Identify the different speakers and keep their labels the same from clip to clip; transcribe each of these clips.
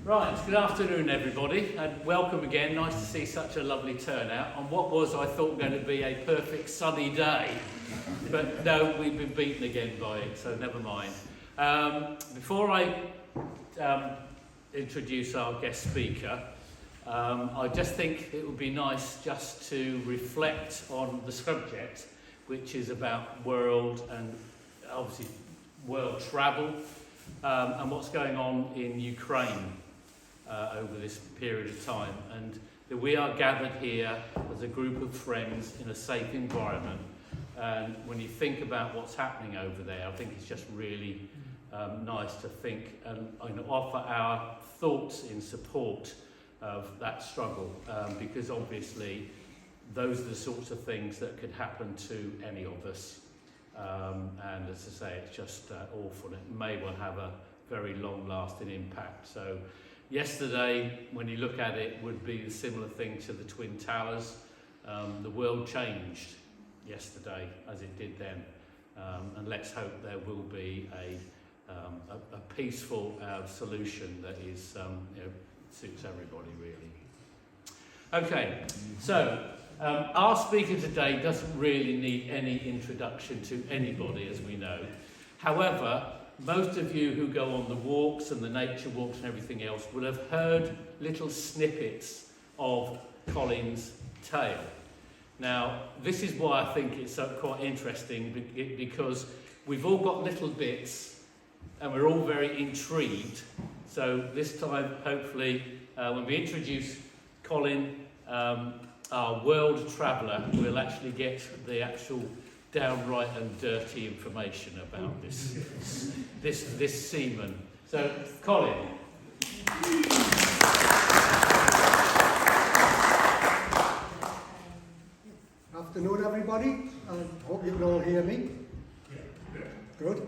Speaker 1: Right, good afternoon everybody, and welcome again. Nice to see such a lovely turnout on what was, I thought, going to be a perfect sunny day. But no, we've been beaten again by it, so never mind. Before I introduce our guest speaker, I just think it would be nice just to reflect on the subject, which is about world and obviously world travel and what's going on in Ukraine over this period of time. And that we are gathered here as a group of friends in a safe environment. And when you think about what's happening over there, I think it's just really nice to think and offer our thoughts in support of that struggle, because obviously those are the sorts of things that could happen to any of us. And as I say, it's just awful. It may well have a very long-lasting impact. So yesterday, when you look at it, would be a similar thing to the Twin Towers. The world changed yesterday as it did then. And let's hope there will be a peaceful solution that is, suits everybody really. Okay, so our speaker today doesn't really need any introduction to anybody, as we know. However, most of you who go on the walks and the nature walks and everything else will have heard little snippets of Colin's tale. Now, this is why I think it's quite interesting, because we've all got little bits and we're all very intrigued. So this time, hopefully, when we introduce Colin, our world traveller, we'll actually get the actual downright and dirty information about this seaman. So, Colin.
Speaker 2: Afternoon, everybody. I hope you can all hear me. Good.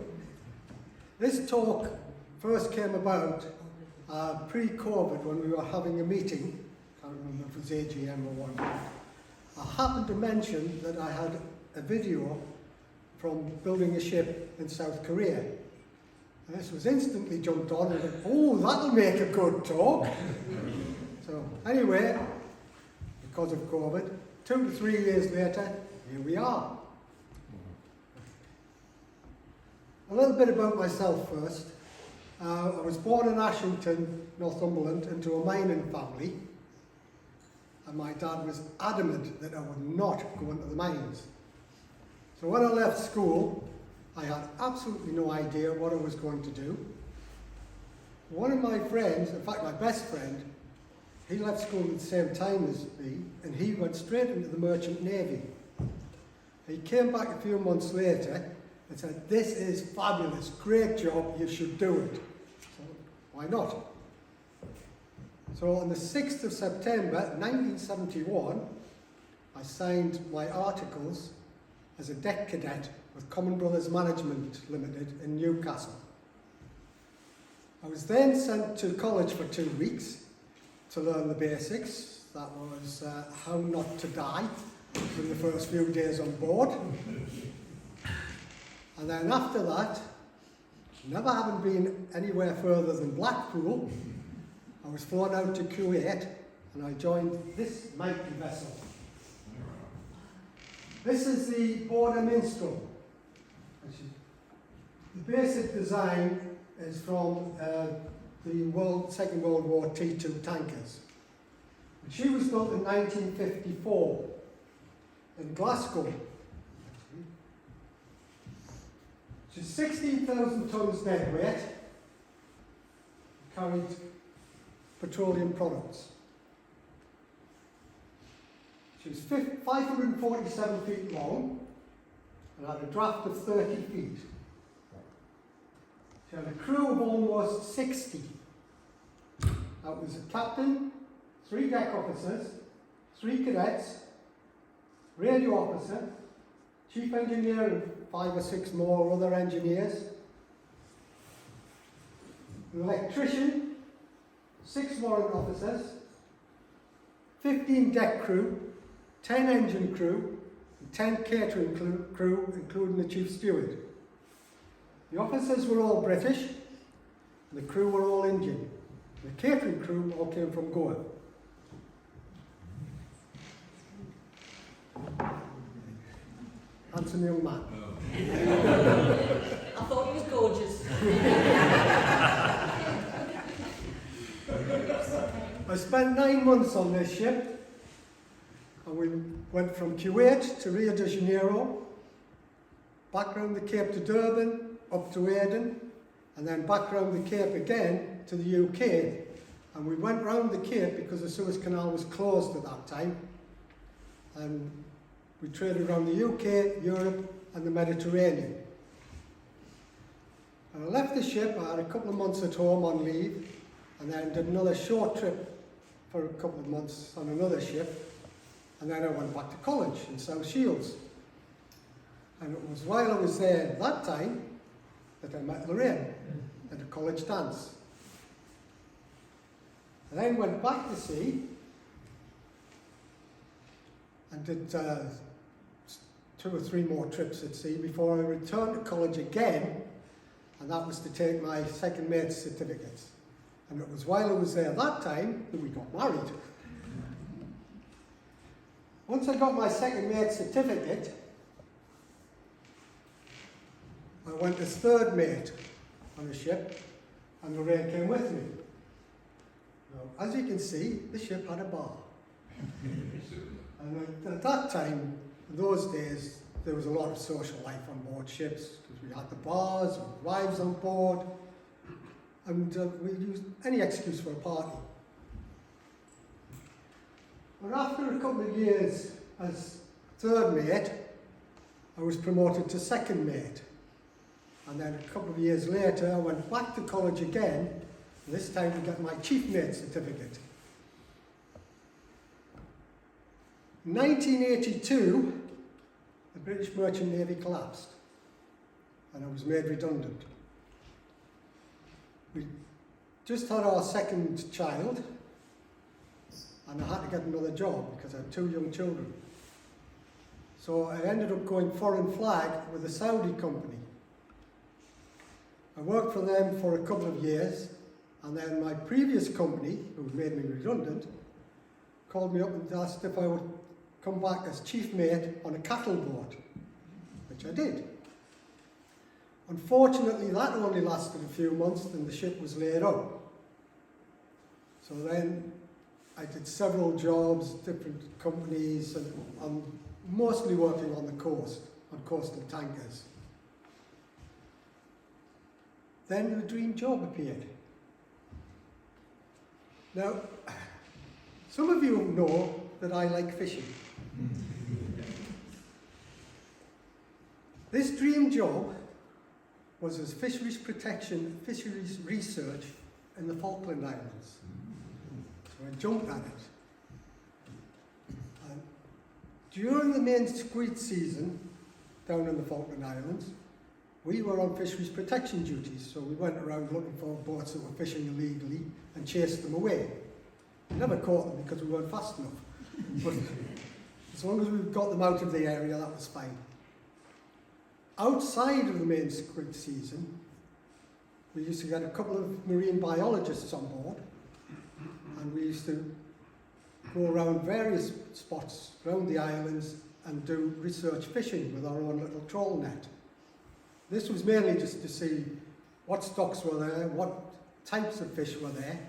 Speaker 2: This talk first came about pre-COVID when we were having a meeting. I can't remember if it was AGM or what. I happened to mention that I had a video from building a ship in South Korea. And this was instantly jumped on and went, oh, that'll make a good talk. So anyway, because of COVID, 2 to 3 years later, here we are. A little bit about myself first. I was born in Ashington, Northumberland, into a mining family. And my dad was adamant that I would not go into the mines. So when I left school, I had absolutely no idea what I was going to do. One of my friends, in fact my best friend, he left school at the same time as me, and he went straight into the Merchant Navy. He came back a few months later and said, this is fabulous, great job, you should do it. So why not? So on the 6th of September 1971, I signed my articles as a deck cadet with Common Brothers Management Limited in Newcastle. I was then sent to college for 2 weeks to learn the basics. That was how not to die in the first few days on board. And then after that, never having been anywhere further than Blackpool, I was flown out to Kuwait and I joined this mighty vessel. This is the Border Minstrel. The basic design is from the Second World War T2 tankers. And she was built in 1954 in Glasgow. She's 16,000 tonnes deadweight, carried petroleum products. She was 547 feet long and had a draft of 30 feet. She had a crew of almost 60. That was a captain, 3 deck officers, 3 cadets, radio officer, chief engineer and 5 or 6 more other engineers, an electrician, 6 warrant officers, 15 deck crew, 10 engine crew, and 10 catering crew, including the chief steward. The officers were all British, and the crew were all Indian. The catering crew all came from Goa. Handsome young man.
Speaker 3: I thought he was gorgeous.
Speaker 2: I spent 9 months on this ship, and we went from Kuwait to Rio de Janeiro, back round the Cape to Durban, up to Aden, and then back round the Cape again to the UK. And we went round the Cape because the Suez Canal was closed at that time. And we traded around the UK, Europe, and the Mediterranean. And I left the ship, I had a couple of months at home on leave, and then did another short trip for a couple of months on another ship. And then I went back to college in South Shields. And it was while I was there at that time that I met Lorraine at a college dance. I then went back to sea and did 2 or 3 more trips at sea before I returned to college again, and that was to take my second mate's certificate. And it was while I was there that time that we got married. Once I got my second mate's certificate, I went as third mate on the ship, and Lorraine came with me. Now, as you can see, the ship had a bar. And at that time, in those days, there was a lot of social life on board ships, because we had the bars, we had wives on board, and we used any excuse for a party. But after a couple of years as third mate, I was promoted to second mate. And then a couple of years later, I went back to college again, and this time to get my chief mate certificate. In 1982, the British Merchant Navy collapsed, and I was made redundant. We just had our second child, and I had to get another job because I had 2 young children. So I ended up going foreign flag with a Saudi company. I worked for them for a couple of years, and then my previous company, who made me redundant, called me up and asked if I would come back as chief mate on a cattle boat, which I did. Unfortunately, that only lasted a few months, then the ship was laid up. So then I did several jobs, different companies, and I'm mostly working on the coast, on coastal tankers. Then the dream job appeared. Now, some of you know that I like fishing. This dream job was as fisheries protection, fisheries research in the Falkland Islands. So I jumped at it. And during the main squid season down in the Falkland Islands, we were on fisheries protection duties, so we went around looking for boats that were fishing illegally and chased them away. We never caught them because we weren't fast enough. But as long as we got them out of the area, that was fine. Outside of the main squid season, we used to get a couple of marine biologists on board, and we used to go around various spots around the islands and do research fishing with our own little trawl net. This was mainly just to see what stocks were there, what types of fish were there,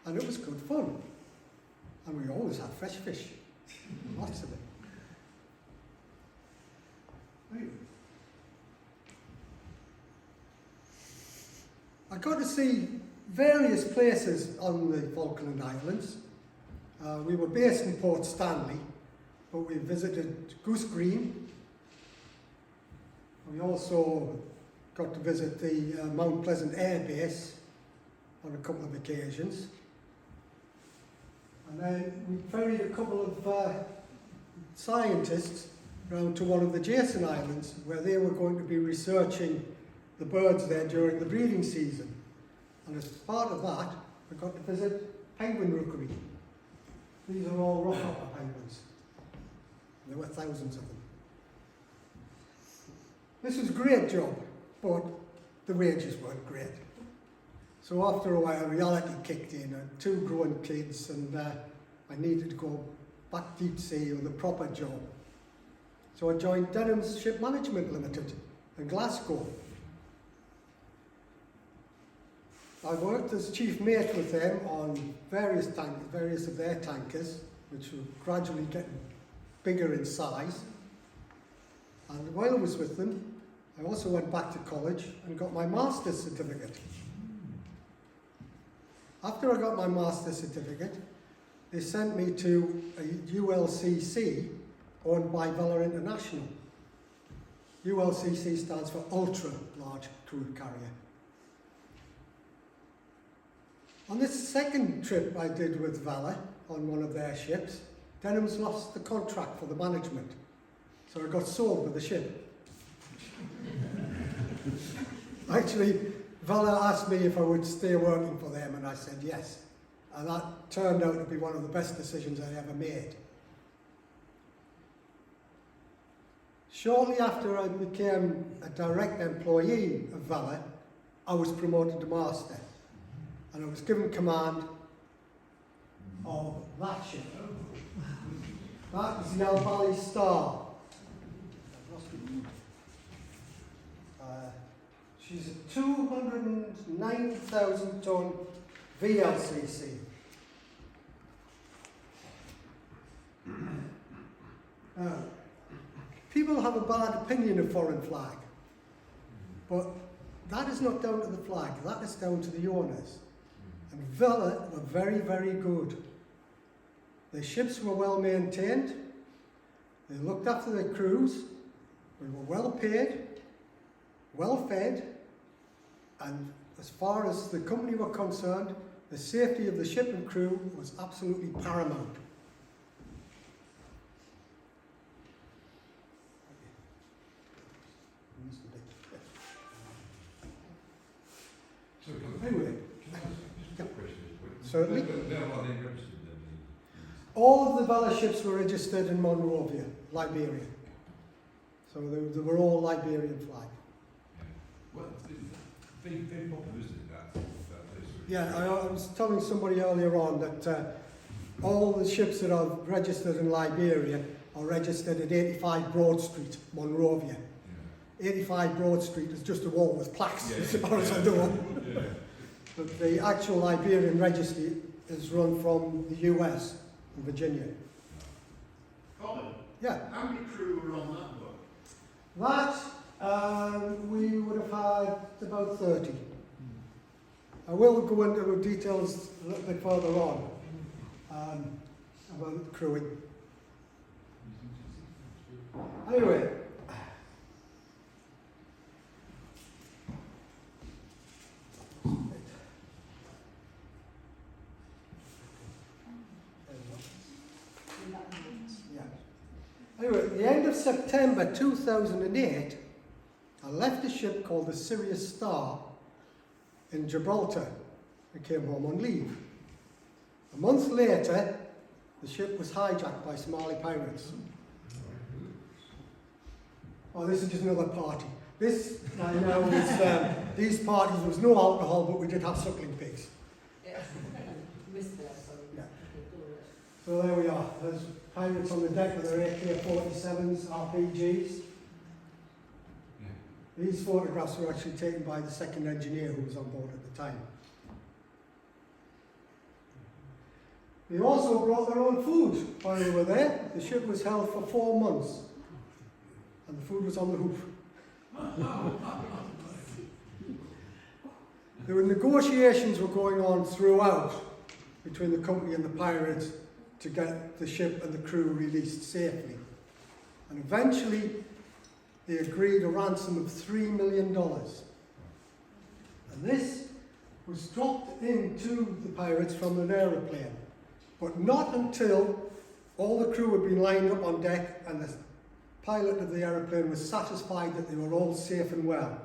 Speaker 2: and it was good fun. And we always had fresh fish, lots of it. Anyway. I got to see various places on the Falkland Islands. We were based in Port Stanley, but we visited Goose Green. We also got to visit the Mount Pleasant Air Base on a couple of occasions. And then we ferried a couple of scientists round to one of the Jason Islands, where they were going to be researching the birds there during the breeding season. And as part of that, we got to visit penguin rookery. These are all rockhopper penguins. There were thousands of them. This was a great job. but the wages weren't great. So after a while, reality kicked in. I had 2 grown kids, and I needed to go back deep sea with a proper job. So I joined Denham's Ship Management Limited in Glasgow. I worked as chief mate with them on various of their tankers, which were gradually getting bigger in size. And while I was with them, I also went back to college and got my master's certificate. After I got my master's certificate, they sent me to a ULCC owned by Vela International. ULCC stands for Ultra Large Crude Carrier. On this second trip I did with Vela on one of their ships, Denham's lost the contract for the management, so I got sold with the ship. Actually, Vela asked me if I would stay working for them, and I said yes. And that turned out to be one of the best decisions I ever made. Shortly after I became a direct employee of Vela, I was promoted to master. And I was given command of that ship. That is the Albally Star. She's a 290,000 ton VLCC. People have a bad opinion of foreign flag, but that is not down to the flag, that is down to the owners. And Vela were very, very good. Their ships were well maintained, they looked after their crews, they were well paid, well fed, and as far as the company were concerned, the safety of the ship and crew was absolutely paramount. Anyway, certainly. All of the Vela ships were registered in Monrovia, Liberia. So they were all Liberian flag.
Speaker 3: Well, very popular, isn't it, that
Speaker 2: Yeah, I was telling somebody earlier on that all the ships that are registered in Liberia are registered at 85 Broad Street, Monrovia. Yeah. 85 Broad Street is just a wall with plaques, as far as I know. Yeah. But the actual Liberian registry is run from the US, in Virginia.
Speaker 4: Colin?
Speaker 2: Yeah.
Speaker 4: How many crew were on that boat?
Speaker 2: That, we would have had about 30. I will go into details a little bit further on about crewing. Anyway, Anyway, at the end of September 2008, I left a ship called the Sirius Star in Gibraltar and came home on leave. A month later, the ship was hijacked by Somali pirates. Oh, this is just another party. This, I know, is, these parties, there was no alcohol, but we did have suckling pigs.
Speaker 5: Yeah.
Speaker 2: So there we are. There's pirates on the deck with their AK-47s, RPGs.
Speaker 3: Yeah.
Speaker 2: These photographs were actually taken by the second engineer who was on board at the time. They also brought their own food while they were there. The ship was held for 4 months, and the food was on the hoof. There were negotiations were going on throughout between the company and the pirates to get the ship and the crew released safely. And eventually, they agreed a ransom of $3 million. And this was dropped into the pirates from an aeroplane, but not until all the crew had been lined up on deck and the pilot of the aeroplane was satisfied that they were all safe and well.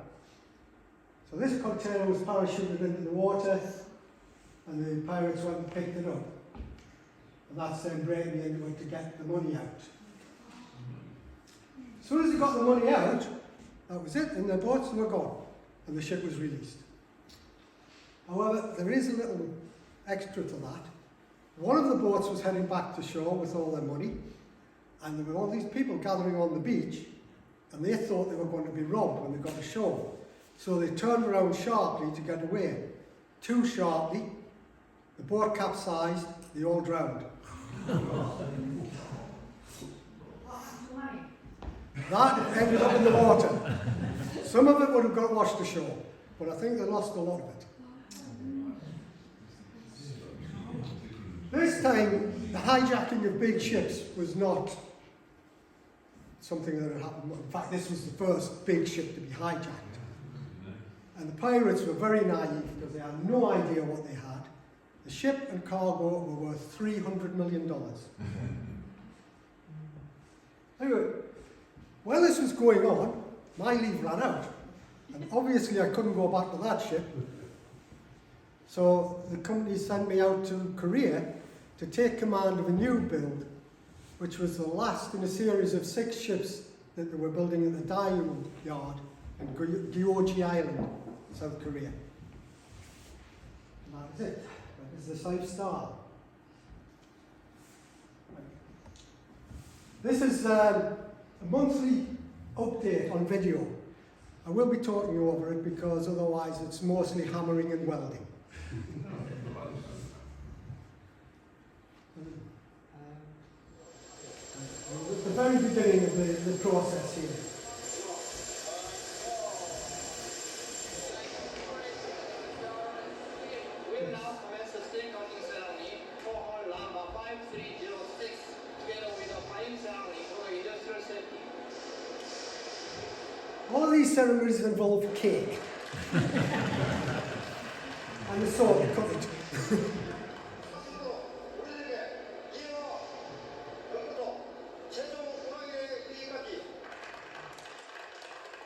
Speaker 2: So this container was parachuted into the water, and the pirates went and picked it up. And that's then breaking into it to get the money out. As soon as they got the money out, That was it, and the boats were gone, and the ship was released. However, there is a little extra to that. One of the boats was heading back to shore with all their money, and there were all these people gathering on the beach, and they thought they were going to be robbed when they got ashore. So they turned around sharply to get away. Too sharply, the boat capsized, they all drowned. That ended up in the water. Some of it would have got washed ashore, but I think they lost a lot of it. This time, the hijacking of big ships was not something that had happened. In fact, this was the first big ship to be hijacked. And the pirates were very naive because they had no idea what they had. The ship and cargo were worth $300 million. Anyway, while this was going on, my leave ran out. And obviously I couldn't go back to that ship. So the company sent me out to Korea to take command of a new build, which was the last in a series of 6 ships that they were building at the Daewoo yard in Gyeonggi Island, South Korea. And that is it. That is the South Star. This is a monthly update on video. I will be talking over it because otherwise it's mostly hammering and welding. At the very beginning of the process here.
Speaker 5: We will now commence the string cutting ceremony for Hall number 5306 together with the flying ceremony for industrial safety.
Speaker 2: All of these ceremonies involve cake. And the sword cut it.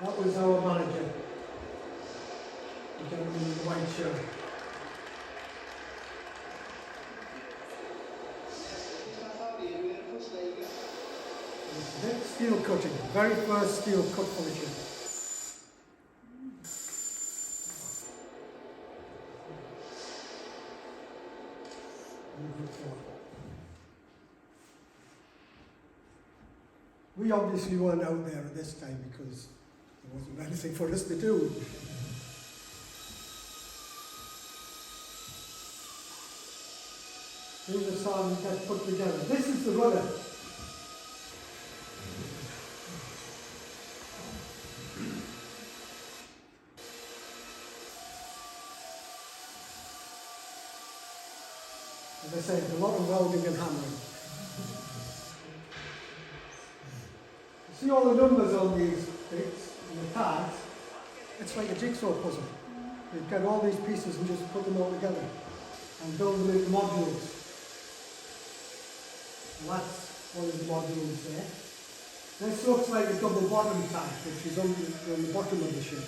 Speaker 2: That was our manager. The gentleman in the white shirt. This is it, steel cutting. Very first steel cut for the ship. We obviously weren't out there at this time because there wasn't anything for us to do. These are songs that put together. This is the rudder. As I said, a lot of welding and hammering. See all the numbers on these bits, and the tags? It's like a jigsaw puzzle. You get all these pieces and just put them all together and build them into modules. And that's one of the modules there. This looks like a double bottom tank, which is on the bottom of the ship.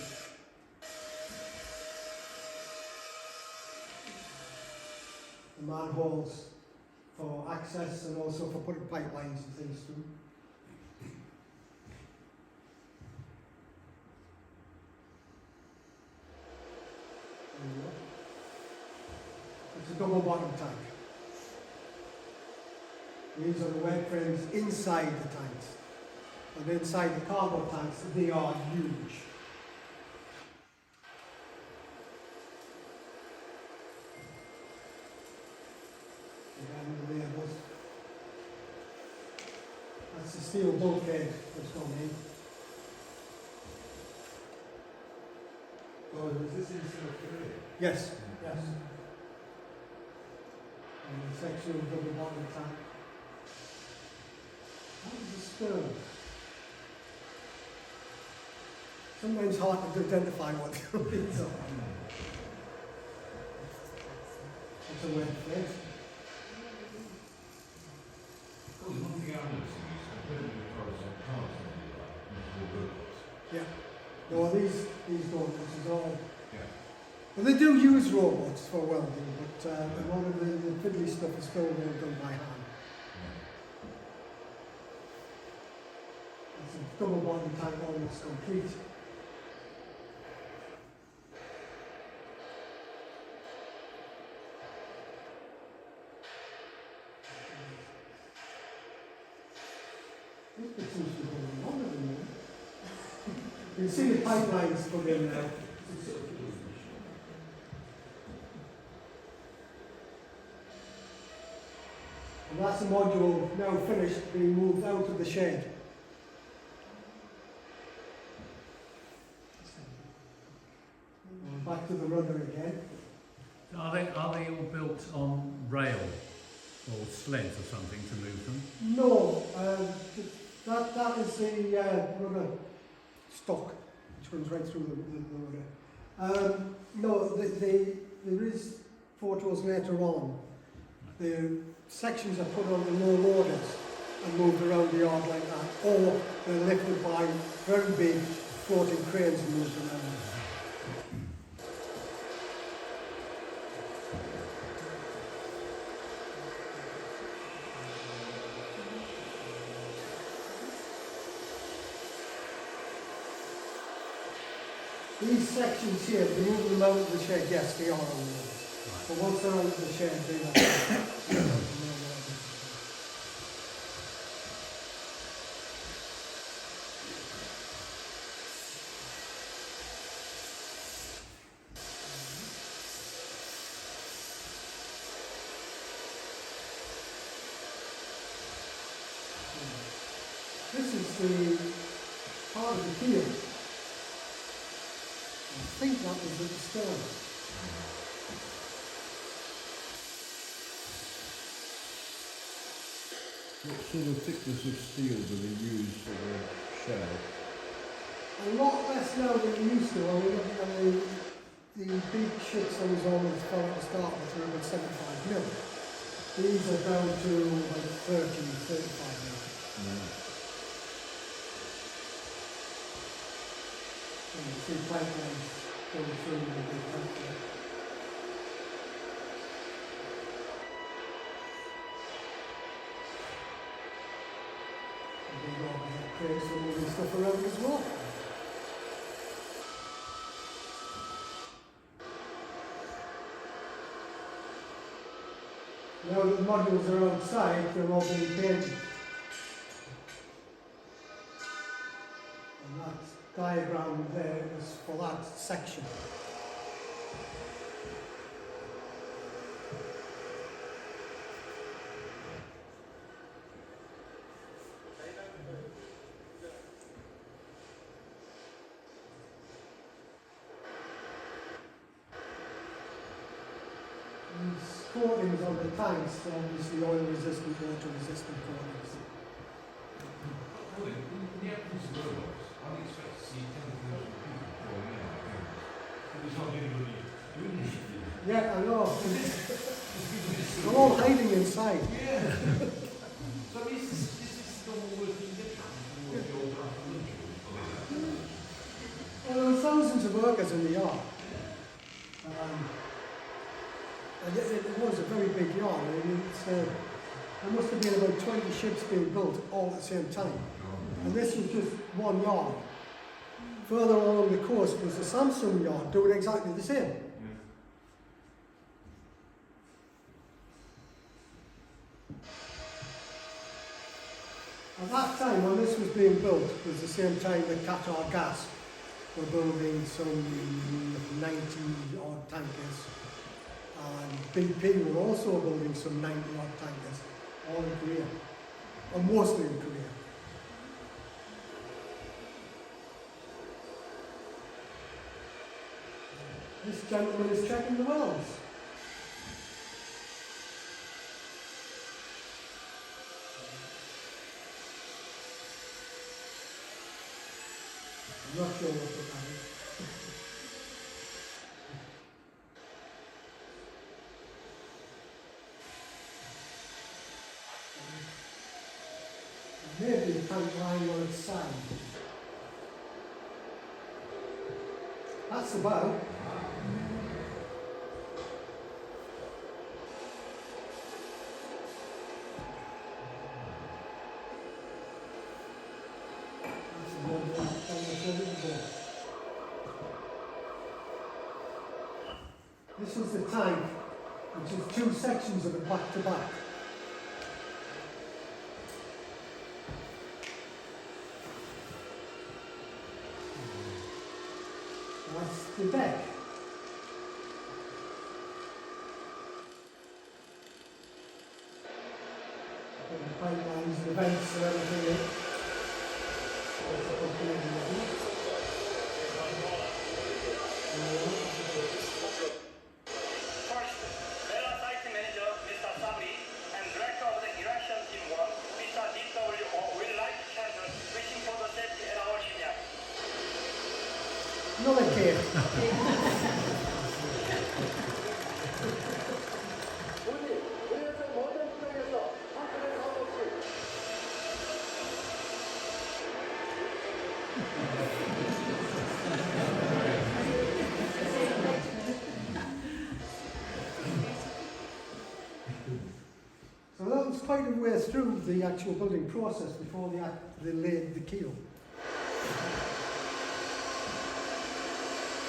Speaker 2: The manholes for access and also for putting pipelines and things through. It's a double bottom tank. These are the web frames inside the tanks. And inside the cargo tanks, they are huge. Again, the labels. That's the steel bulkhead that's gone in.
Speaker 3: Oh, is this in South Korea?
Speaker 2: Yes, yes. And the section of double bottom tank. What is the stern? Sometimes hard to identify what the things are. It's a web frame.
Speaker 3: Oh, there's one thing I'm noticing is compared with the cars on cars, multiple robots.
Speaker 2: Yeah. No, these don't. This is all.
Speaker 3: Yeah.
Speaker 2: Well, they do use robots for welding, but a lot of the fiddly stuff is still all done by hand. It's a double bottom tank almost complete. This bit seems to be going on at the moment. You can see the pipelines put in there. And that's the module now finished, being moved out of the shed. And back to the rudder again.
Speaker 1: Are they all built on rail or sleds or something to move them?
Speaker 2: No, that is the rudder stock, which runs right through the rudder. No, there is photos later on. The sections are put on the low loaders and moved around the yard like that, or they're lifted by very big floating cranes and moved around. These sections here, if you move them out of the shed, yes, they are on the loaders. But once they're out of the shed, they are. This is the part of the keel. I think that was at the stern.
Speaker 3: What sort of thickness of steel do they use for the shell?
Speaker 2: A lot less now than we used to. I mean, the big ships I was on with fell at the start with were about 75 mil. These are down to about 30, 35 mil. And you see pipelines going through the big pipeline. And they overhead cranes for moving stuff around as well. Now that the modules are outside, they're all being painted. And that diagram there is for that section. These coatings on the tanks are obviously oil resistant, water resistant coatings.
Speaker 3: Colin, in the absence of robots, I'd expect to see 10,000 people pouring out. There's not anybody doing anything.
Speaker 2: Yeah, I know. They're all hiding inside.
Speaker 3: Yeah. So this is the whole working difference towards the old afternoon.
Speaker 2: Well, there were thousands of workers in the yard. And it was a very big yard. I mean, there must have been about 20 ships being built all at the same time. And this was just one yard. Further along the coast was the Samsung yard doing exactly the same. At that time, when this was being built, was the same time that Qatar Gas were building some 90-odd tankers. And BP were also building some 90-odd tankers, all in Korea, or mostly in Korea. This gentleman is checking the wells. I'm not sure what that is. Maybe the tank lying on its side. That's the bow. That's the one on the front of the boat. This is the tank, which is two sections of it back to back. deck. And the pipelines, the vents and everything in. That's the company in the middle.
Speaker 5: First, Bella Site Manager, Mr. Sabri, and Director of the Erection Team 1, Mr. DWO, will light the candles, wishing for the safety and our engineer.
Speaker 2: Another cave. So that was quite a way through the actual building process before they laid the keel.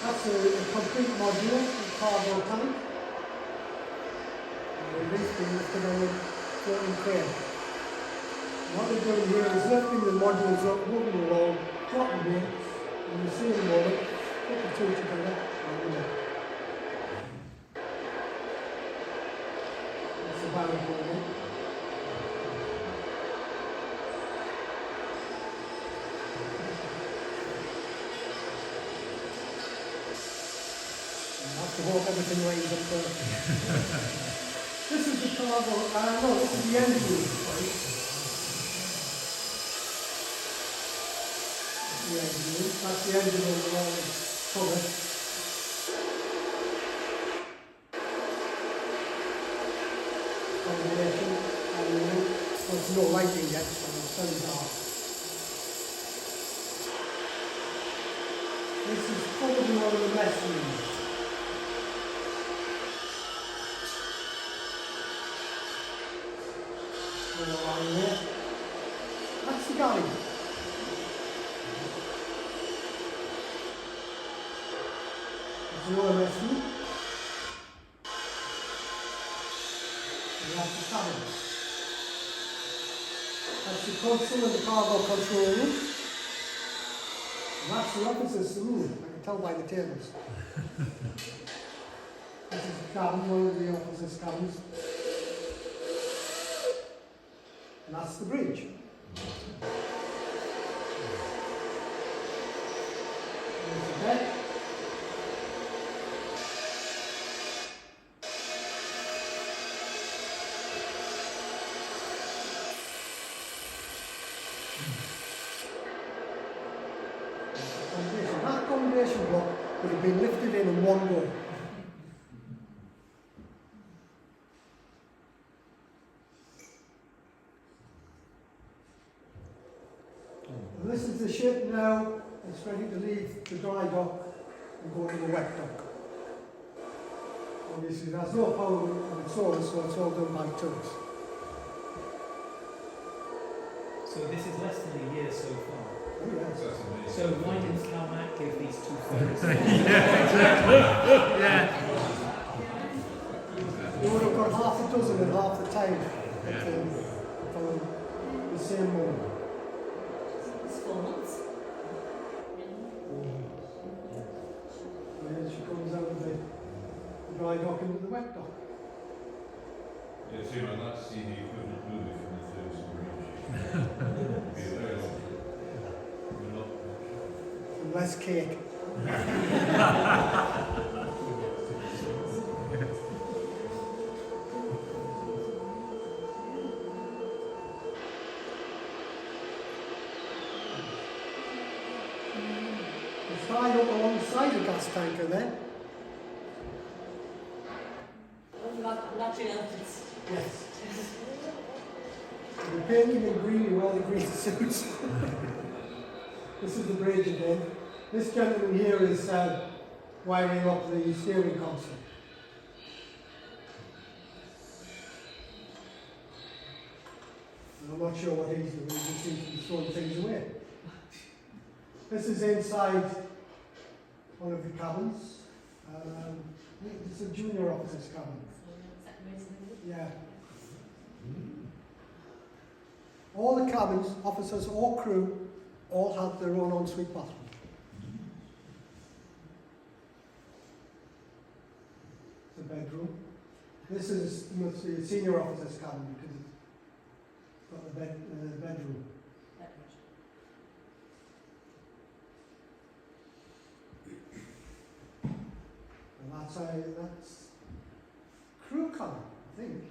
Speaker 2: That's a complete modular cargo tank. And this being lifted on a floating crane. What they're doing here is lifting the modules up, moving along, dropping in, and you see in a moment, put the two together, and we're there. That's the barrel building. I have to hope everything lines up there. This is the cargo, no, this is the engine, right? The engine, that's the engine over all the cover. Combination, and there's no lighting yet, so it's very dark. This is probably one of the best rooms. That's the galley. There's the OMS room. And that's the cabin. That's the console and the cargo control room. And that's the officer's saloon. I can tell by the tables. This is the cabin, one of the officer's cabins. And that's the bridge. There's the deck. That accommodation block would have been lifted in one go. This is the ship now. It's ready to leave the dry dock and go to the wet dock. Obviously, there's no power of its own, so it's all done by tubs.
Speaker 6: So this is less than a year so far.
Speaker 2: Oh, yes.
Speaker 3: That's amazing.
Speaker 6: So why didn't CalMac give these two photos?
Speaker 2: We would have got half a dozen in half the time for the same moment.
Speaker 7: It's 4 months.
Speaker 2: And then she comes out of the dry dock into the wet dock.
Speaker 3: Yeah, see, man, that's the equivalent movie from the third submarine. Be a very long trip. We're not much.
Speaker 2: And less cake. It's tied up alongside the gas tanker there.
Speaker 7: Luxury outfits.
Speaker 2: Yes. They're painting in green, you wear the green suits. This is the bridge again. This gentleman here is wiring up the steering console. And I'm not sure what he's doing, he just seems to be throwing things away. This is inside one of the cabins. It's a junior officer's cabin. Yeah. All the cabins, officers or crew, all had their own ensuite bathroom. bedroom. This is must be a senior officer's cabin because it's got the bedroom. And that's crew cabin, I think.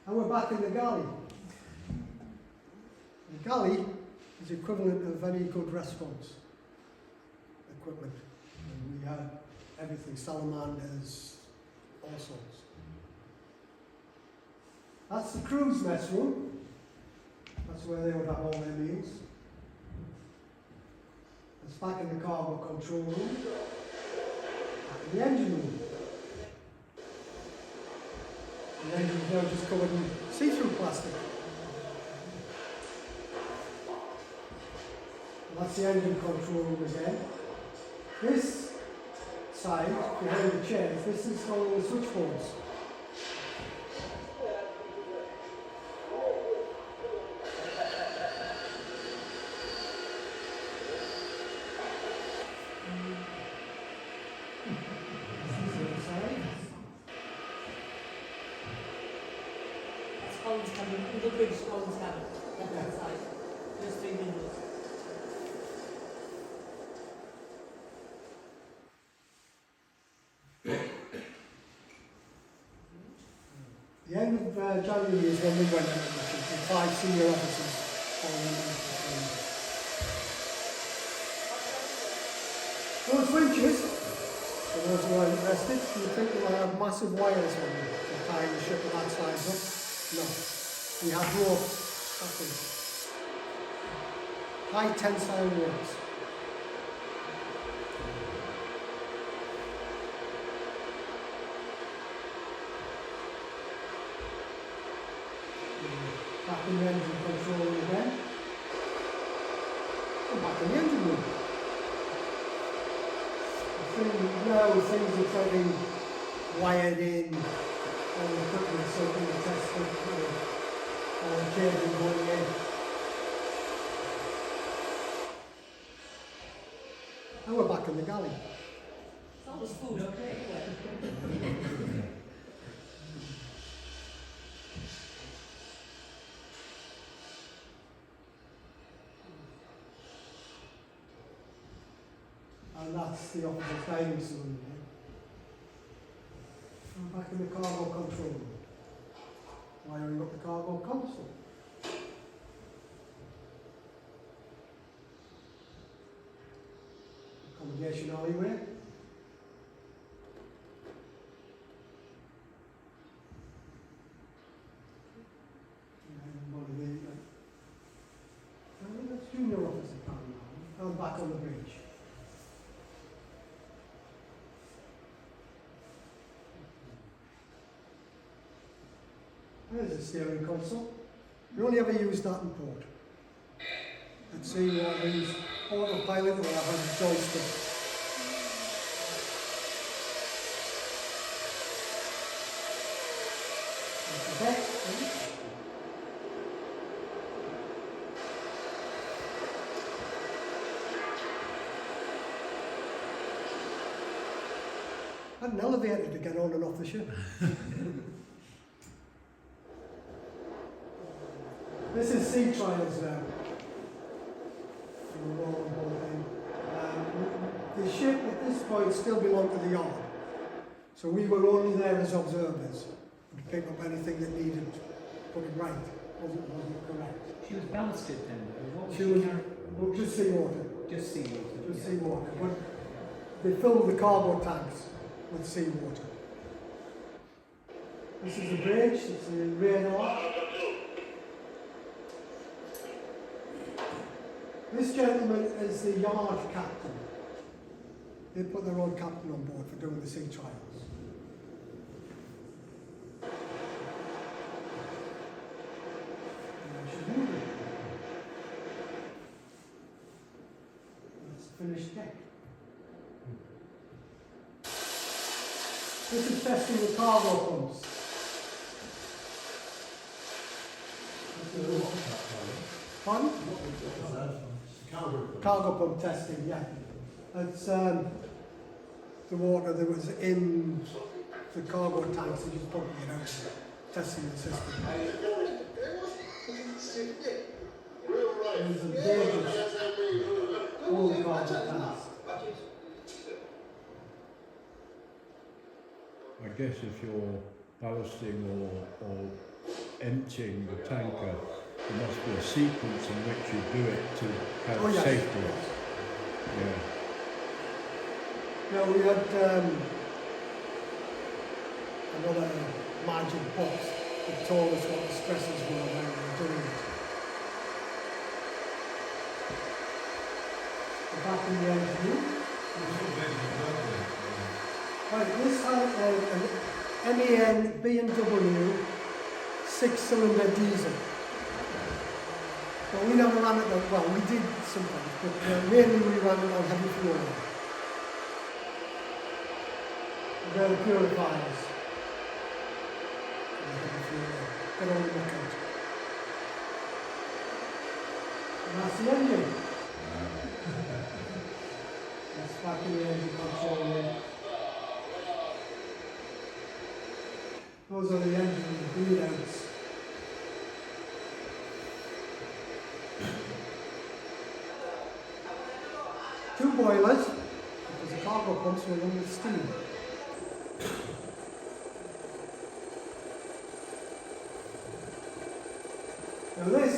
Speaker 2: And we're back in the galley. The galley is equivalent of any good restaurant's equipment. And we had everything, salamanders, all sorts. That's the crew's mess room. That's where they would have all their meals. It's back in the cargo control room. Back in the engine room. The engine's now just covered in see-through plastic. And that's the engine control room again. This side, behind the chairs, this is all the switchboards.
Speaker 7: That's Colin's cabin, the bridge Colin's cabin, left hand side. There's 3 windows.
Speaker 2: The end of January is when we went on the mission, with 5 senior officers following the mission. Those winches, for those who are interested, do you think they will have massive wires on them to tie the ship to that side up? No. We have ropes, nothing. High tensile ropes. Back in the engine control room again. And back in the engine room. Now things are getting wired in, all the equipment so being tested, all the cabling going in. And we're back in the galley.
Speaker 7: It's always food everywhere.
Speaker 2: And that's the officer's dining saloon here. And back in the cargo control room. Wiring up the cargo console. Accommodation alleyway. And one of the that's junior officer cabin now. And back on the bridge. There's the steering console. We only ever use that in port. At sea, we use autopilot or have a joystick. That's the deck. I had an elevator to get on and off the ship. This is sea trials now. The ship at this point still belonged to the yard. So we were only there as observers to pick up anything that needed putting right. Wasn't correct.
Speaker 6: She was ballasted then, though. What was
Speaker 2: She
Speaker 6: she
Speaker 2: was
Speaker 6: carrying?
Speaker 2: just seawater.
Speaker 6: Just seawater.
Speaker 2: Just
Speaker 6: yeah.
Speaker 2: seawater. But they filled the cargo tanks with seawater. This is the bridge, it's the radar. This gentleman is the yard captain. They put their own captain on board for doing the sea trials. That's the finished deck. This is testing the cargo pumps. Pardon? Cargo pump testing, yeah. It's the water that was in the cargo tanks and just pumping it out, testing the system. It was a dangerous old cargo tanks.
Speaker 8: I guess if you're ballasting or emptying the tanker, there must be a sequence in which you do it to have
Speaker 2: Oh, yeah.
Speaker 8: safety. Yeah.
Speaker 2: Now we had another magic box that told us what the stresses were when we were doing it. The back in the engine. Right, this had an MEN B&W 6-cylinder diesel. But we never ran it on, well, we did sometimes, but mainly we ran it on heavy fuel. They're the purifiers. Get all the muck out. And that's the engine. That's back in the engine control there. Those are the engine bleed outs. Two boilers, because the cargo pumps were run with steam. Now this,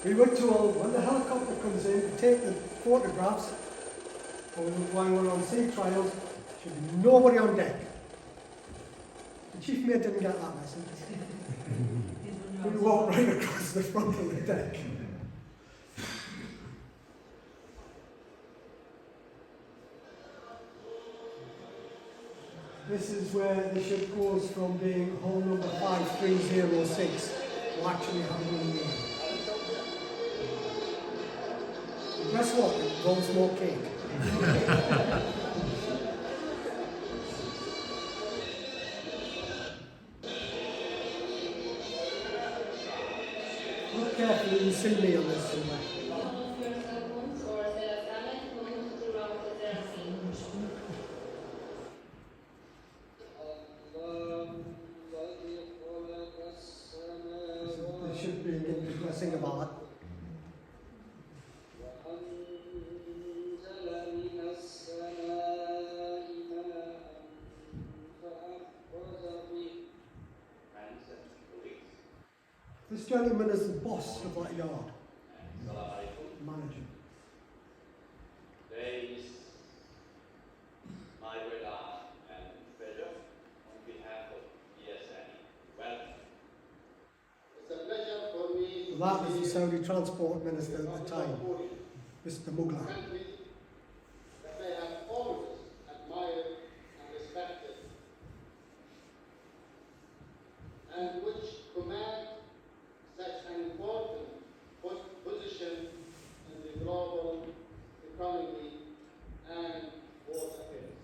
Speaker 2: we were told when the helicopter comes in to take the photographs, or while we're on sea trials, should be nobody on deck. The chief mate didn't get that message. We walked right across the front of the deck. This is where the ship goes from being hull number 5306 to actually having a name. Guess what? It involves more cake. Look carefully, you see me on this somewhere. There should be a sing about it. This gentleman is the boss of that yard. Manager.
Speaker 9: Today is my regard and pleasure on behalf of ESN. Welcome.
Speaker 4: It's a pleasure for me to
Speaker 2: That was the Saudi Transport Minister at the time, Mr. Mughal.
Speaker 4: country that I have always admired and respected, and which command such an important position in the global economy and world affairs.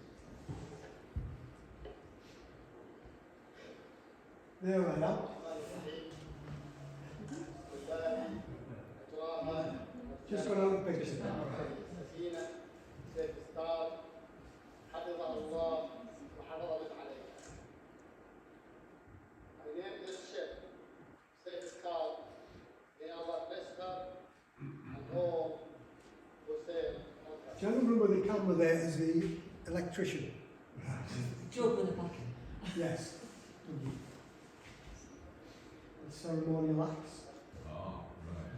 Speaker 2: There I am. Just got out the picture.
Speaker 4: سفينة سيف ستار حفظه الله وحفظت عليه. I named this ship Safe Star. May Allah bless her and all who sail on her.
Speaker 2: Gentleman with the camera there is the electrician.
Speaker 7: Joke with the back.
Speaker 2: Yes. The ceremonial acts.
Speaker 3: Oh, right.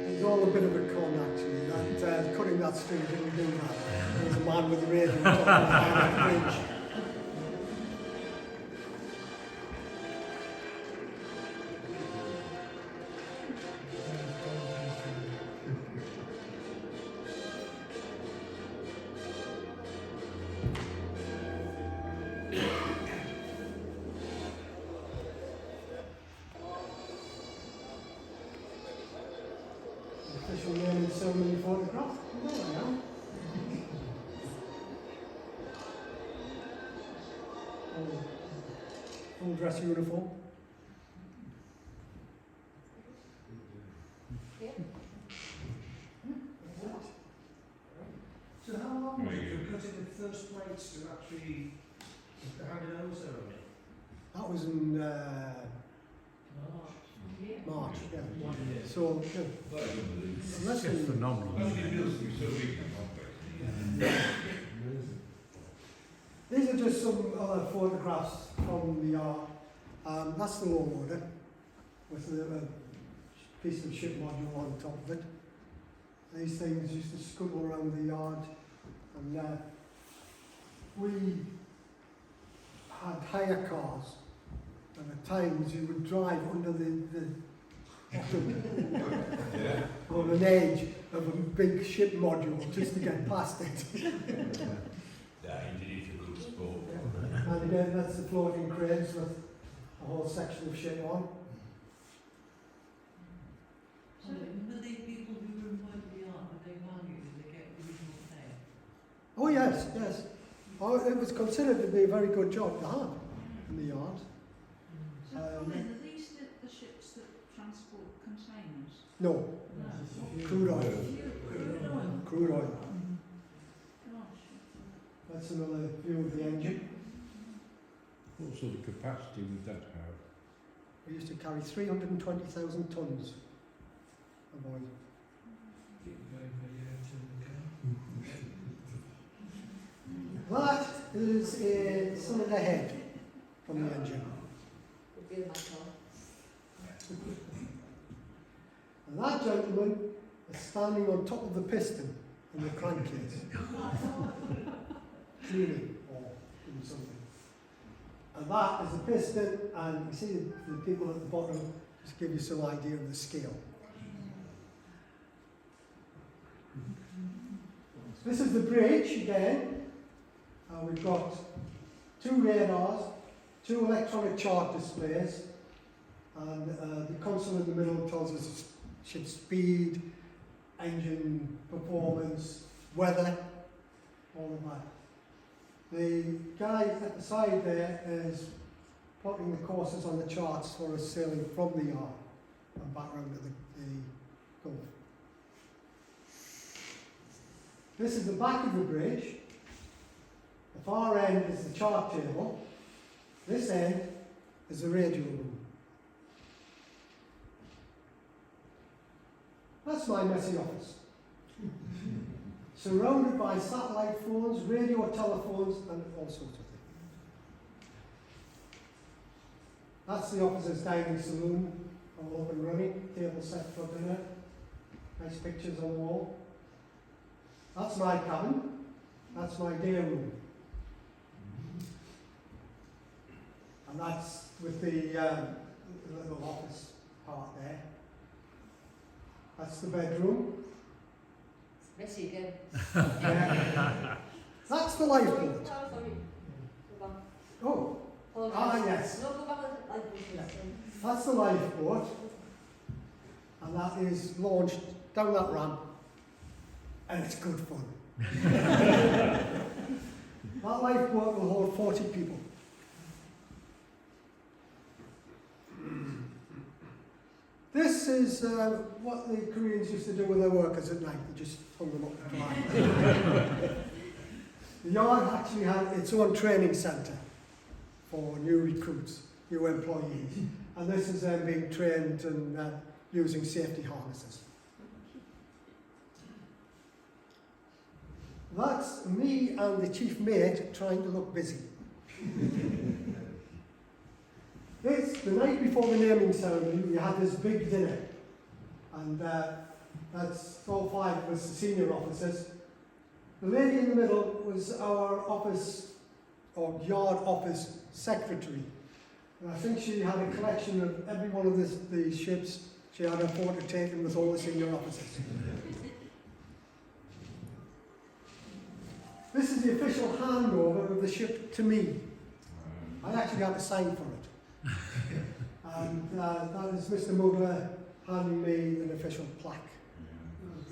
Speaker 2: It's all a bit of a con actually. That cutting that string didn't do that. There was a man with a radio on top of the bridge. Official name and ceremony photograph. There we are. full dress uniform.
Speaker 6: So how long was it from cutting the first plates to actually the handing over ceremony?
Speaker 2: That was in March, yeah.
Speaker 6: 1 year.
Speaker 2: So, yeah,
Speaker 3: That is unbelievable.
Speaker 2: less
Speaker 8: It's
Speaker 2: than,
Speaker 8: phenomenal.
Speaker 3: How many meals can be so big and complex?
Speaker 2: these are just some other photographs from the yard. That's the low loader with a piece of ship module on top of it. These things used to scuttle around the yard, and we had hire cars, and at times you would drive under the bottom
Speaker 3: Yeah.
Speaker 2: on an edge of a big ship module just to get past it.
Speaker 3: Yeah, indeed, it's a good sport.
Speaker 2: And again, that's the floating cranes with a whole section of ship on.
Speaker 7: So, were the people who were employed at the yard, were they valued? Did they get original pay?
Speaker 2: Oh yes, yes. Oh, it was considered to be a very good job to have in the yard.
Speaker 10: So, Colin, are these the ships that transport containers?
Speaker 2: No,
Speaker 10: No.
Speaker 2: crude oil.
Speaker 10: Crude oil?
Speaker 2: Crude oil.
Speaker 10: Gosh.
Speaker 2: That's another view of the engine.
Speaker 8: What sort of capacity would that have?
Speaker 2: We used to carry 320,000 tonnes of oil.
Speaker 6: Keep going for a year until the car.
Speaker 2: That is a cylinder head from the engine.
Speaker 7: Would be in my car.
Speaker 2: And that gentleman is standing on top of the piston in the crankcase. Cleaning or doing something. And that is the piston, and you see the people at the bottom, just give you some idea of the scale. This is the bridge again. We've got 2 radars, 2 electronic chart displays, and the console in the middle tells us ship speed, engine performance, weather, all of that. The guy at the side there is plotting the courses on the charts for us sailing from the yard and back round to the Gulf. This is the back of the bridge. The far end is the chart table. This end is the radio room. That's my messy office. Surrounded by satellite phones, radio telephones, and all sorts of things. That's the officer's dining saloon, all up and running, table set for dinner, nice pictures on the wall. That's my cabin, that's my day room. And that's with the little office part there. That's the bedroom.
Speaker 7: It's messy again.
Speaker 2: Yeah. That's the lifeboat.
Speaker 7: Sorry. Go back.
Speaker 2: Oh,
Speaker 7: Oh,
Speaker 2: ah yes.
Speaker 7: No, go back to the lifeboat.
Speaker 2: Yeah. That's the lifeboat. And that is launched down that ramp. And it's good fun. That lifeboat will hold 40 people. This is what the Koreans used to do with their workers at night. They just hung them up to dry. The yard actually had its own training centre for new recruits, new employees. And this is them being trained and using safety harnesses. That's me and the chief mate trying to look busy. The night before the naming ceremony, we had this big dinner. And that's all 5 of us, the senior officers. The lady in the middle was our office, or yard office secretary. And I think she had a collection of every one of these ships. She had a photo taken with all the senior officers. This is the official handover of the ship to me. I actually had to sign for it. And that is Mr. Mugler handing me an official plaque.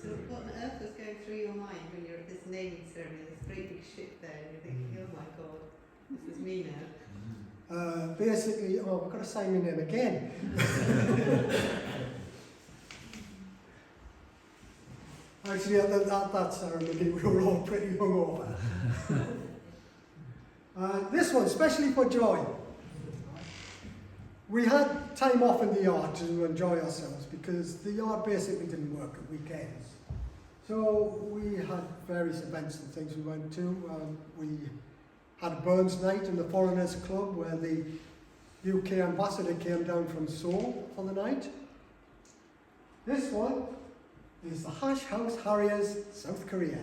Speaker 11: So what on earth was going through your mind when you're at this naming ceremony, this great big ship there, and you're thinking, oh my god, this is me now?
Speaker 2: Basically, oh, I've got to say my name again. Actually, at that ceremony, we were all pretty hungover. This one, especially for Joy. We had time off in the yard to enjoy ourselves because the yard basically didn't work at weekends. So we had various events and things we went to. We had a Burns night in the Foreigners Club where the UK ambassador came down from Seoul for the night. This one is the Hash House Harriers, South Korea.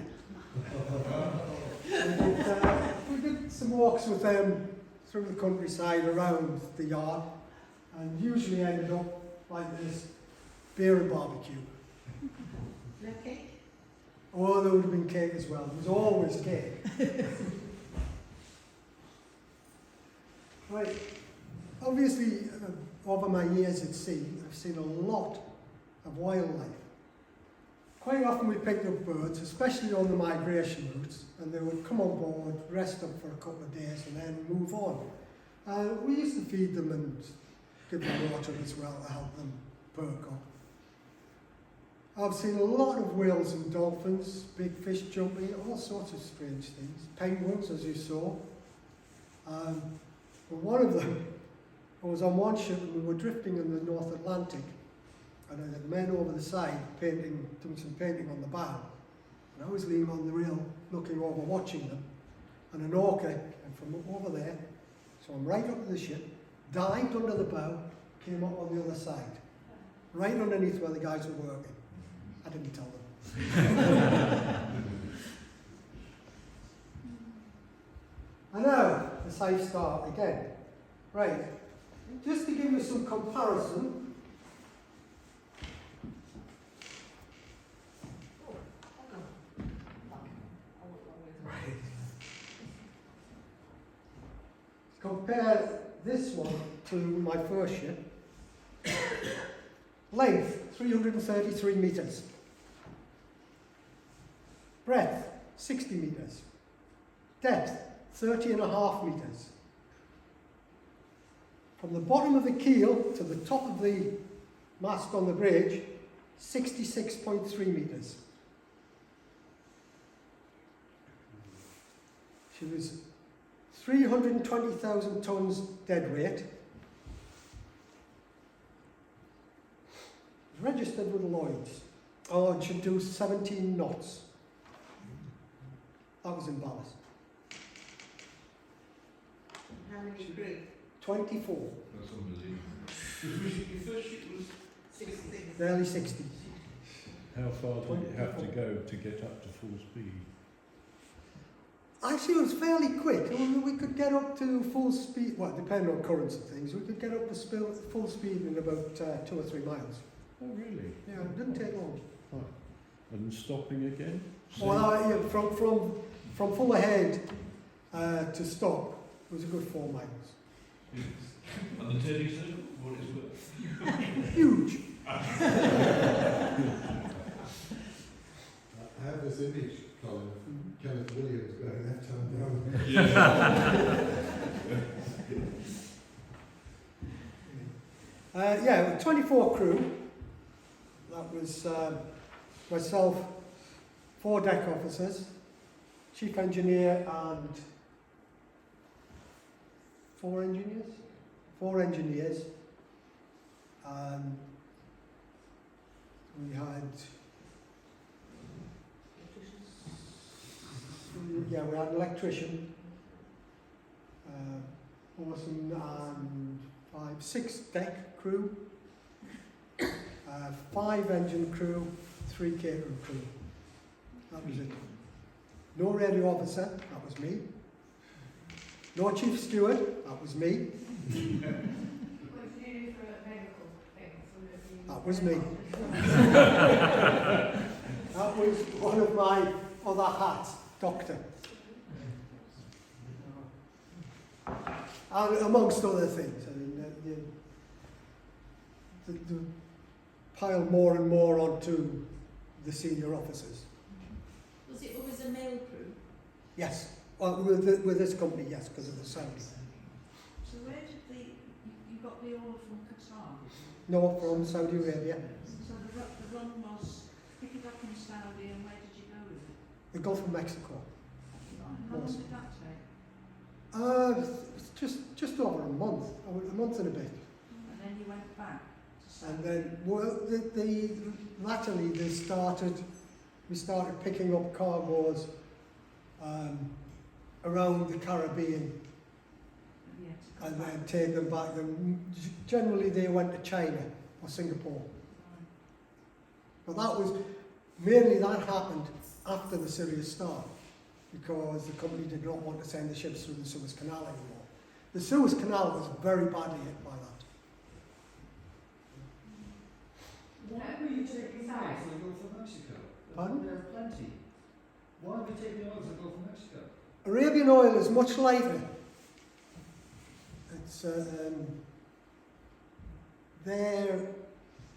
Speaker 2: We did some walks with them through the countryside around the yard and usually ended up like this, beer and barbecue.
Speaker 11: No cake?
Speaker 2: Oh, there would have been cake as well. There was always cake. Right. Obviously, over my years at sea, I've seen a lot of wildlife. Quite often we picked up birds, especially on the migration routes, and they would come on board, rest up for a couple of days, and then move on. We used to feed them and give them water as well to help them perk up. I've seen a lot of whales and dolphins, big fish jumping, all sorts of strange things. Penguins, as you saw. But one of them, I was on one ship and we were drifting in the North Atlantic, and I had men over the side doing some painting on the bow. And I was leaning on the rail, looking over, watching them. And an orca came from over there, so I'm right up to the ship, dived under the bow, came up on the other side, right underneath where the guys were working. I didn't tell them. I know, the safe start again. Right, just to give you some comparison, compare this one to my first ship. Length, 333 metres. Breadth, 60 metres. Depth, 30.5 metres. From the bottom of the keel to the top of the mast on the bridge, 66.3 metres. She was 320,000 tonnes dead weight. Registered with Lloyd's. Oh, and should do 17 knots. That was in ballast.
Speaker 11: How many crew?
Speaker 2: 24.
Speaker 3: That's unbelievable. Your first ship was
Speaker 11: 60.
Speaker 2: Nearly 60.
Speaker 8: How far did it have to go to get up to full speed?
Speaker 2: Actually, it was fairly quick. I mean, we could get up to full speed, well, depending on currents and things, we could get up to full speed in about 2 or 3 miles.
Speaker 8: Oh, really?
Speaker 2: Yeah, it didn't take long.
Speaker 8: Right. And stopping again?
Speaker 2: Well, yeah, from full ahead to stop was a good 4 miles.
Speaker 3: And the turning circle, what it's worth.
Speaker 2: Huge.
Speaker 12: I have this image, Colin, of Kenneth Williams going left hand down.
Speaker 2: Yeah, 24 crew. That was myself, 4 deck officers, chief engineer and 4 engineers. 4 engineers. We had we had an electrician, Orson, and 6 deck crew, 5 engine crew, 3 catering crew. That was it. No radio officer, that was me. No chief steward, that was me. That was me. That was one of my other hats, doctor. And amongst other things. I mean, the pile more and more onto the senior officers.
Speaker 7: Was it always a male crew?
Speaker 2: Yes. Well, with this company, yes, because of the sound.
Speaker 7: So
Speaker 10: So where did you got the oil from Qatar?
Speaker 2: No, from Saudi Arabia.
Speaker 10: So the run was pick it up in Saudi, and where did you go with it?
Speaker 2: The Gulf of Mexico.
Speaker 10: How long did that take?
Speaker 2: It's just over a month and a bit.
Speaker 10: And then you went back to Saudi.
Speaker 2: And then, well, latterly we started picking up cargoes around the Caribbean
Speaker 10: Yeah, to come
Speaker 2: and
Speaker 10: back.
Speaker 2: then take them back. And generally they went to China or Singapore. But that happened after the Syria Star, because the company did not want to send the ships through the Suez Canal anymore. The Suez Canal was very badly hit by that.
Speaker 6: Why were you taking oil to the Gulf of Mexico?
Speaker 2: Pardon?
Speaker 6: There are plenty. Why were you taking oil to the Gulf of Mexico?
Speaker 2: Arabian oil is much lighter. It's their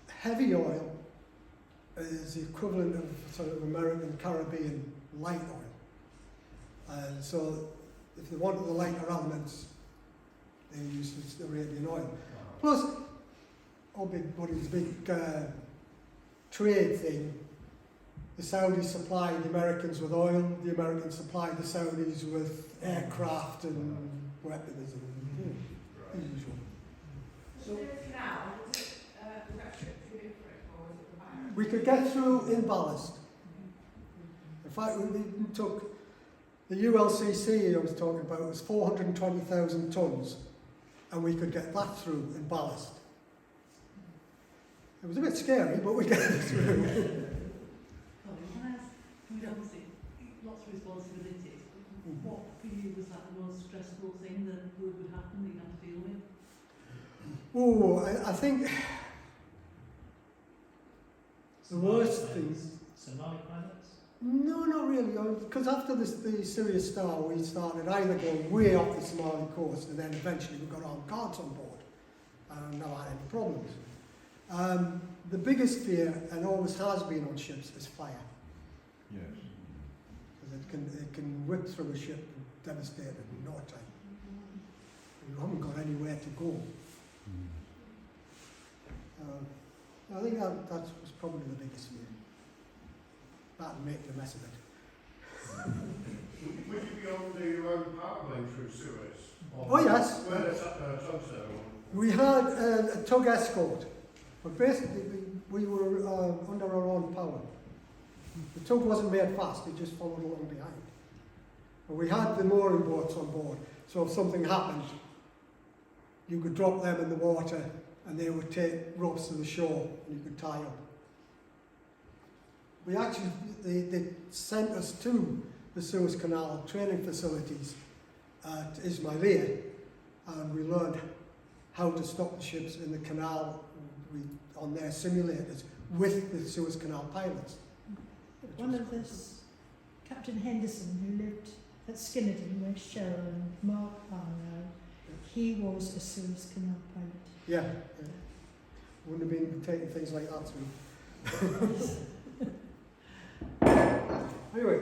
Speaker 2: heavy oil is the equivalent of sort of American Caribbean light oil. And so if they wanted the lighter elements, they used the Arabian oil. Plus, everybody's big trade thing. The Saudis supplied the Americans with oil, the Americans supplied the Saudis with aircraft and weapons and the usual.
Speaker 6: So,
Speaker 2: We could get through in ballast. In fact, we took the ULCC I was talking about, was 420,000 tonnes, and we could get that through in ballast. It was a bit scary, but we got it through.
Speaker 7: Colin, can I ask, I mean, obviously, lots of responsibilities. What for you was that the most stressful thing that would happen that you had to deal with?
Speaker 2: Oh, I think the worst thing.
Speaker 1: Somali pilots?
Speaker 2: No, not really. Because after the Syria Star, we started either going way off the Somali coast, and then eventually we got armed guards on board. And never had any problems. The biggest fear, and always has been on ships, is fire.
Speaker 8: Yes.
Speaker 2: Because it can whip through a ship and devastate it in no time. You haven't got anywhere to go. I think that was probably the biggest fear. That and make the mess of it.
Speaker 3: Would you be on your own power plane through Suez?
Speaker 2: Oh yes.
Speaker 3: Where the tugs there on?
Speaker 2: We had a tug escort, but basically we were under our own power. The tug wasn't made fast, it just followed along behind. But we had the mooring boats on board, so if something happened, you could drop them in the water and they would take ropes to the shore and you could tie up. We actually, they sent us to the Suez Canal training facilities at Ismailia, and we learned how to stop the ships in the canal on their simulators with the Suez Canal pilots.
Speaker 13: One of us, Captain Henderson, who lived at Skinnerton, where Cheryl and Mark are now, he was a Suez Canal pilot.
Speaker 2: Yeah, yeah. Wouldn't have been taking things like that through. Anyway,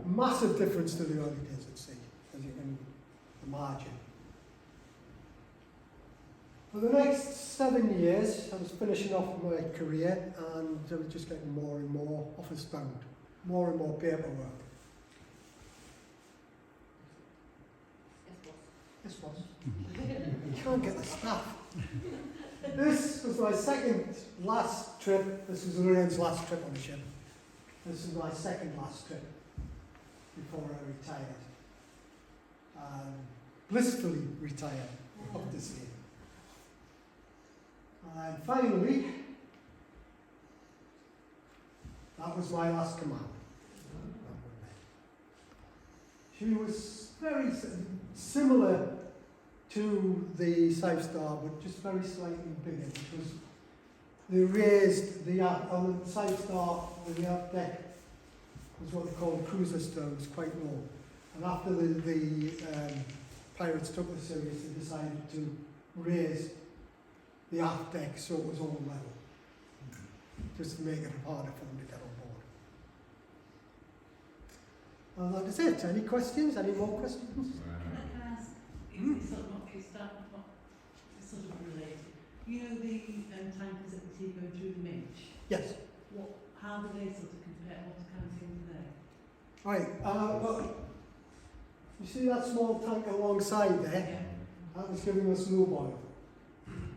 Speaker 2: massive difference to the early days at sea, as you can imagine. For the next 7 years, I was finishing off my career, and I was just getting more and more office bound, more and more paperwork. Yes, boss. You can't get the staff. This was my second last trip. This was Lorraine's last trip on the ship. This is my second last trip before I retired. Blissfully retired, I have to say. And finally, that was my last command. She was very similar to the South Star, but just very slightly bigger, because they raised the aft, on the South Star, the aft deck was what they called cruiser stern, was quite low. And after the pirates took the Syrians, they decided to raise the aft deck so it was all level, just to make it harder for them to get Well, that is it. Any questions? Any more questions?
Speaker 7: Can I ask, it's sort of not, it's sort of related. You know the tankers that we see going through the Minch?
Speaker 2: Yes.
Speaker 7: How do they sort of compare? What kind of things are they?
Speaker 2: Right. Well, you see that small tank alongside there?
Speaker 7: Yeah.
Speaker 2: That was giving us lube oil.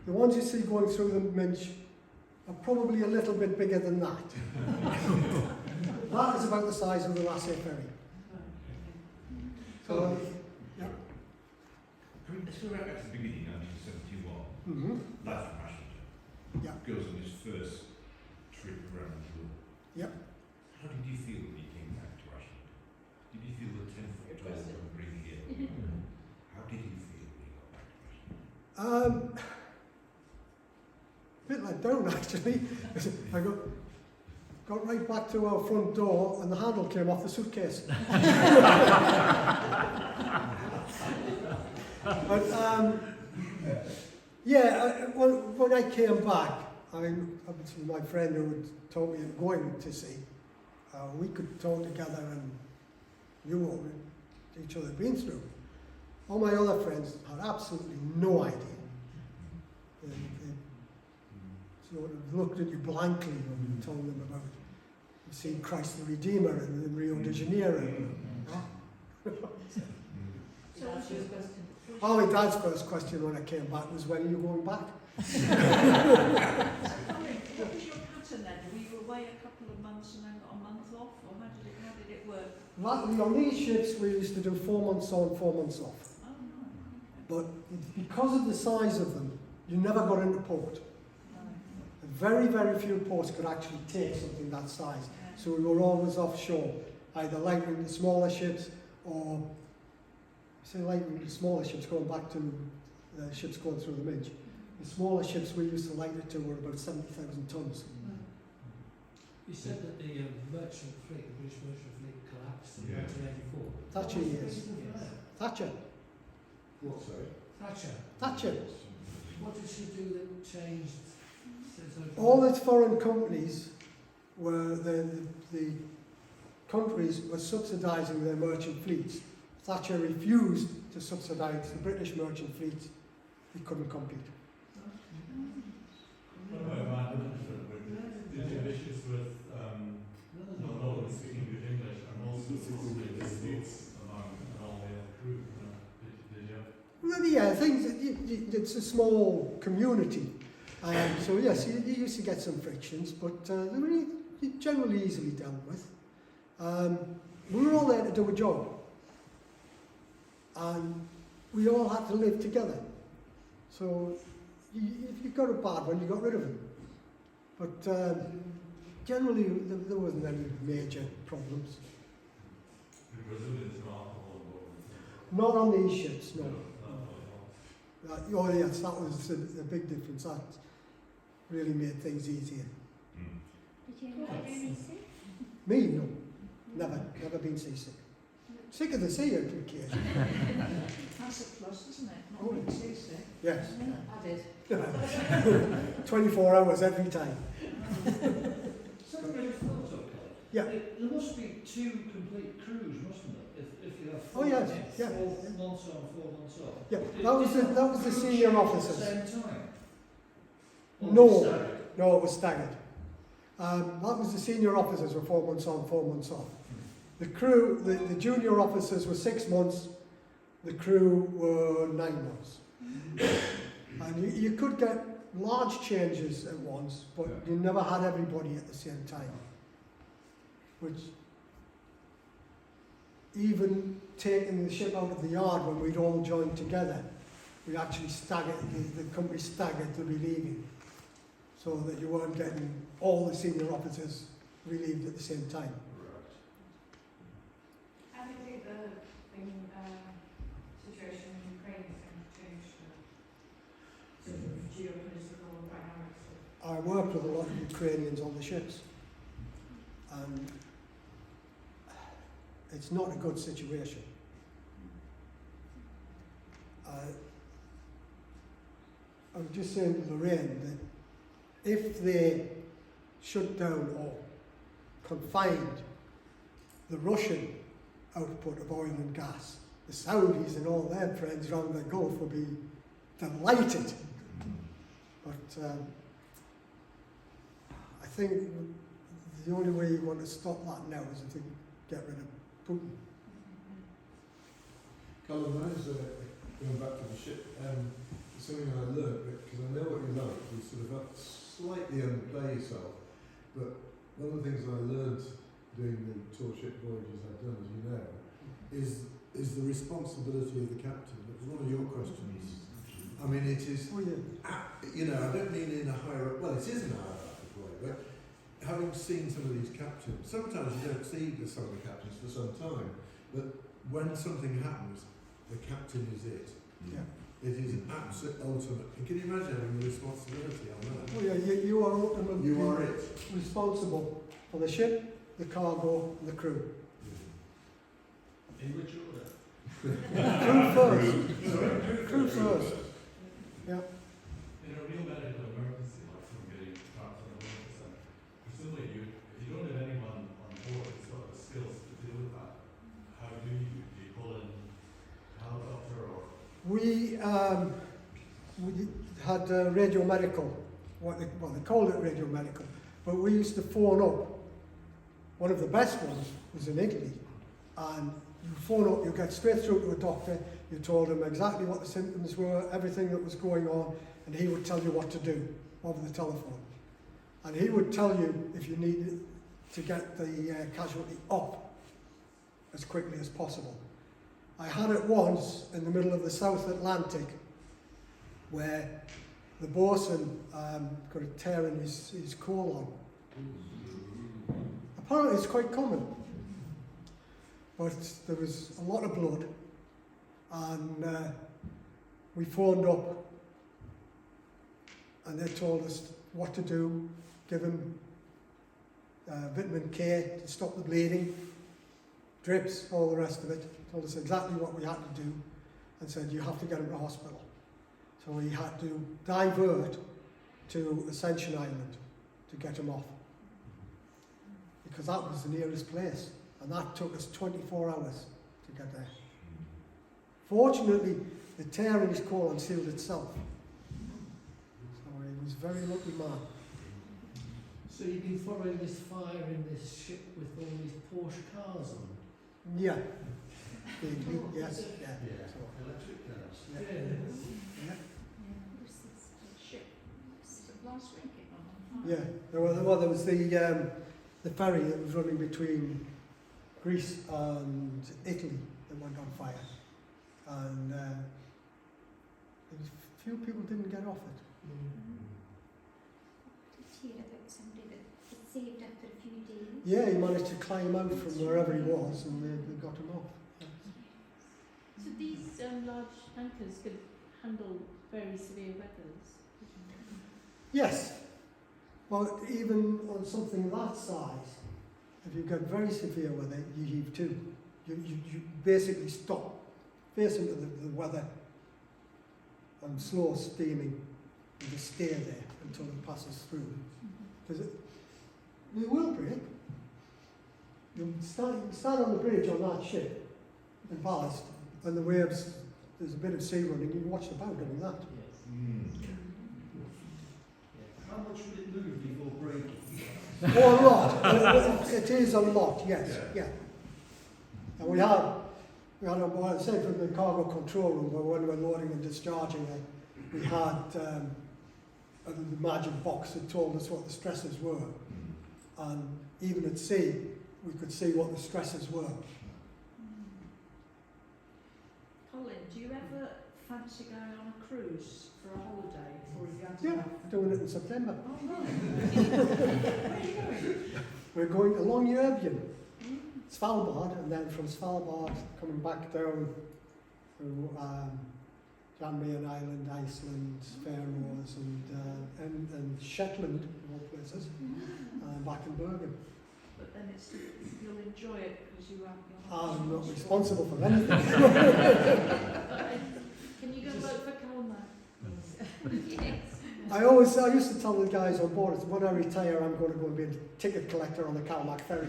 Speaker 2: The ones you see going through the Minch are probably a little bit bigger than that. That is about the size of the Lassie ferry. So, yeah.
Speaker 3: Let's go right back to the beginning, 1971.
Speaker 2: Mm-hmm.
Speaker 3: Life from Ashington.
Speaker 2: Yeah.
Speaker 3: Goes on his first trip around the world.
Speaker 2: Yep.
Speaker 3: How did you feel when you came back to Ashington? Did you feel the 10-foot tall and bring here? How did you feel when you got back to Ashington?
Speaker 2: A bit let down actually. I got right back to our front door and the handle came off the suitcase. But yeah, when I came back, I mean, obviously my friend who had told me I'm going to see, we could talk together and knew what each other had been through. All my other friends had absolutely no idea. They sort of looked at you blankly when you told them about seeing Christ the Redeemer in Rio de Janeiro.
Speaker 10: So what's your question?
Speaker 2: Oh, my dad's first question when I came back was, when are you going back?
Speaker 10: Colin, what was your pattern then? Were you away a couple of months and then got a month off, or how did it work?
Speaker 2: Luckily, on these ships, we used to do 4 months on, 4 months off.
Speaker 10: Oh, no.
Speaker 2: But because of the size of them, you never got into port. Very, very few ports could actually take something that size. So we were always offshore, either lightering the smaller ships or, say lightering the smaller ships, going back to the ships going through the Minch. The smaller ships we used to lighter to were about 70,000 tons.
Speaker 6: You said that the merchant fleet, the British merchant fleet, collapsed in
Speaker 3: Yeah.
Speaker 6: 1984.
Speaker 2: Thatcher years.
Speaker 6: Yes.
Speaker 2: Thatcher.
Speaker 12: What, sorry?
Speaker 6: Thatcher.
Speaker 2: Thatcher.
Speaker 6: What did she do that changed?
Speaker 2: All its foreign companies were, the countries were subsidising their merchant fleets. Thatcher refused to subsidise the British merchant fleet. He couldn't compete.
Speaker 3: Did you have issues with not knowing speaking good English and also speaking disputes among all the crew? Did you?
Speaker 2: Well, yeah, it's a small community. So yes, you used to get some frictions, but they were generally easily dealt with. We were all there to do a job, and we all had to live together. So if you got a bad one, you got rid of him. But generally, there wasn't any major problems.
Speaker 3: The Brazilians and alcohol involved?
Speaker 2: Not on these ships, no. Oh yes, that was a big difference. That really made things easier.
Speaker 10: Did you ever get any sick?
Speaker 2: Me, no. Never been seasick. Sick of the sea on occasion.
Speaker 10: That's a plus, isn't it?
Speaker 2: Oh,
Speaker 10: Not being seasick.
Speaker 2: Yes.
Speaker 10: I did.
Speaker 2: 24 hours every time.
Speaker 6: Something I just thought of, Colin.
Speaker 2: Yeah.
Speaker 6: There must be 2 complete crews, mustn't there? If you have
Speaker 2: Oh, yes, yeah.
Speaker 6: 4 months on, 4 months off.
Speaker 2: Yeah, that was the senior officers.
Speaker 6: At the same time? Or
Speaker 2: No,
Speaker 6: just staggered?
Speaker 2: no, it was staggered. That was the senior officers were 4 months on, 4 months off. The crew, the junior officers were 6 months. The crew were 9 months. And you could get large changes at once, but you never had everybody at the same time. Which, even taking the ship out of the yard when we'd all joined together, we actually staggered, the company staggered the relieving, so that you weren't getting all the senior officers relieved at the same time.
Speaker 10: How do you think the situation in Ukraine is going to change the sort of geopolitical dynamics?
Speaker 2: I worked with a lot of Ukrainians on the ships, and it's not a good situation. I was just saying to Lorraine that if they shut down or confined the Russian output of oil and gas. The Saudis and all their friends around the Gulf will be delighted. But I think the only way you want to stop that now is if they get rid of Putin.
Speaker 12: Colin, mine's going back to the ship. Something I learned, because I know what you like, you sort of slightly underplay yourself. But one of the things I learned doing the tour ship voyages I've done, as you know, is the responsibility of the captain. It was one of your questions. I mean, it is, you know, I don't mean in a hierarchical, well, it is in a hierarchical way, but having seen some of these captains, sometimes you don't see some of the captains for some time, but when something happens, the captain is it.
Speaker 2: Yeah.
Speaker 12: It is an absolute ultimate. And can you imagine having the responsibility on that?
Speaker 2: Oh yeah, you are ultimately
Speaker 12: You are it.
Speaker 2: responsible for the ship, the cargo, and the crew.
Speaker 3: In which order?
Speaker 2: Crew first. Crew first. Yeah.
Speaker 3: In a real medical emergency, like someone getting trapped on a boat, presumably if you don't have anyone on board who's got the skills to deal with that, how do you pull in a helicopter or?
Speaker 2: We had radio medical, they called it radio medical, but we used to phone up. One of the best ones was in Italy, and you phone up, you get straight through to a doctor, you told him exactly what the symptoms were, everything that was going on, and he would tell you what to do over the telephone. And he would tell you if you needed to get the casualty up as quickly as possible. I had it once in the middle of the South Atlantic where the bosun got a tear in his colon. Apparently it's quite common, but there was a lot of blood, and we phoned up and they told us what to do, give him vitamin K to stop the bleeding, drips, all the rest of it. Told us exactly what we had to do and said you have to get him to hospital. So we had to divert to Ascension Island to get him off, because that was the nearest place, and that took us 24 hours to get there. Fortunately, the tear in his colon sealed itself, so he was a very lucky man.
Speaker 6: So you've been following this fire in this ship with all these Porsche cars on?
Speaker 2: Yeah. Yes, yeah.
Speaker 3: Electric cars.
Speaker 2: Yeah.
Speaker 10: Yeah, this is the ship. Last week it went on fire.
Speaker 2: Yeah, there was the ferry that was running between Greece and Italy that went on fire, and there was a few people didn't get off it.
Speaker 11: Did you hear about somebody that was saved after a few days?
Speaker 2: Yeah, he managed to climb out from wherever he was, and they got him off.
Speaker 7: So these large tankers could handle very severe weathers?
Speaker 2: Yes. Well, even on something that size, if you get very severe weather, you heave to. You basically stop, face into the weather, and slow steaming, and just stay there until it passes through. Because it will break. You stand on the bridge on that ship in ballast, and the waves, there's a bit of sea running, you watch the bow doing that.
Speaker 6: How much would it move before breaking?
Speaker 2: Oh, a lot. It is a lot, yes, yeah. And we had well, I said from the cargo control room, where when we were loading and discharging it, we had the magic box that told us what the stresses were. And even at sea, we could see what the stresses were.
Speaker 10: Colin, do you ever fancy going on a cruise for a holiday before you go to
Speaker 2: Yeah, doing it in September.
Speaker 10: Oh, right. Where are you going?
Speaker 2: We're going to Longyearbyen, Svalbard, and then from Svalbard coming back down to Jan Mayen Island, Iceland, Faroes, and Shetland, of all places, and back in Bergen.
Speaker 10: But then you'll enjoy it because you have
Speaker 2: I'm not responsible for anything.
Speaker 10: Can you go work for Colin? Yes.
Speaker 2: I used to tell the guys on board, when I retire, I'm going to go and be a ticket collector on the Calmac ferry.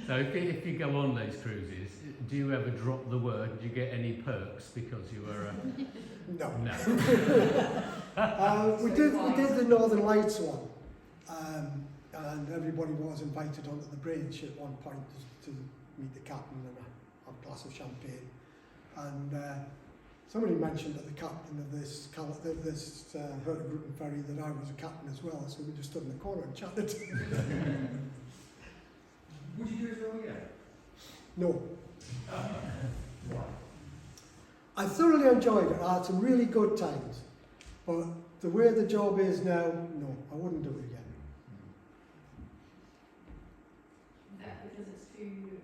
Speaker 1: So if you go on those cruises, do you ever drop the word? Do you get any perks because you were
Speaker 2: No.
Speaker 1: No.
Speaker 2: We did the Northern Lights one, and everybody was invited onto the bridge at one point to meet the captain and have a glass of champagne. And somebody mentioned that the captain of this Hurtigruten ferry that I was a captain as well, so we just stood in the corner and chatted.
Speaker 6: Would you do it all again?
Speaker 2: No. I thoroughly enjoyed it. I had some really good times. But the way the job is now, no, I wouldn't do it again.
Speaker 10: Because it's too,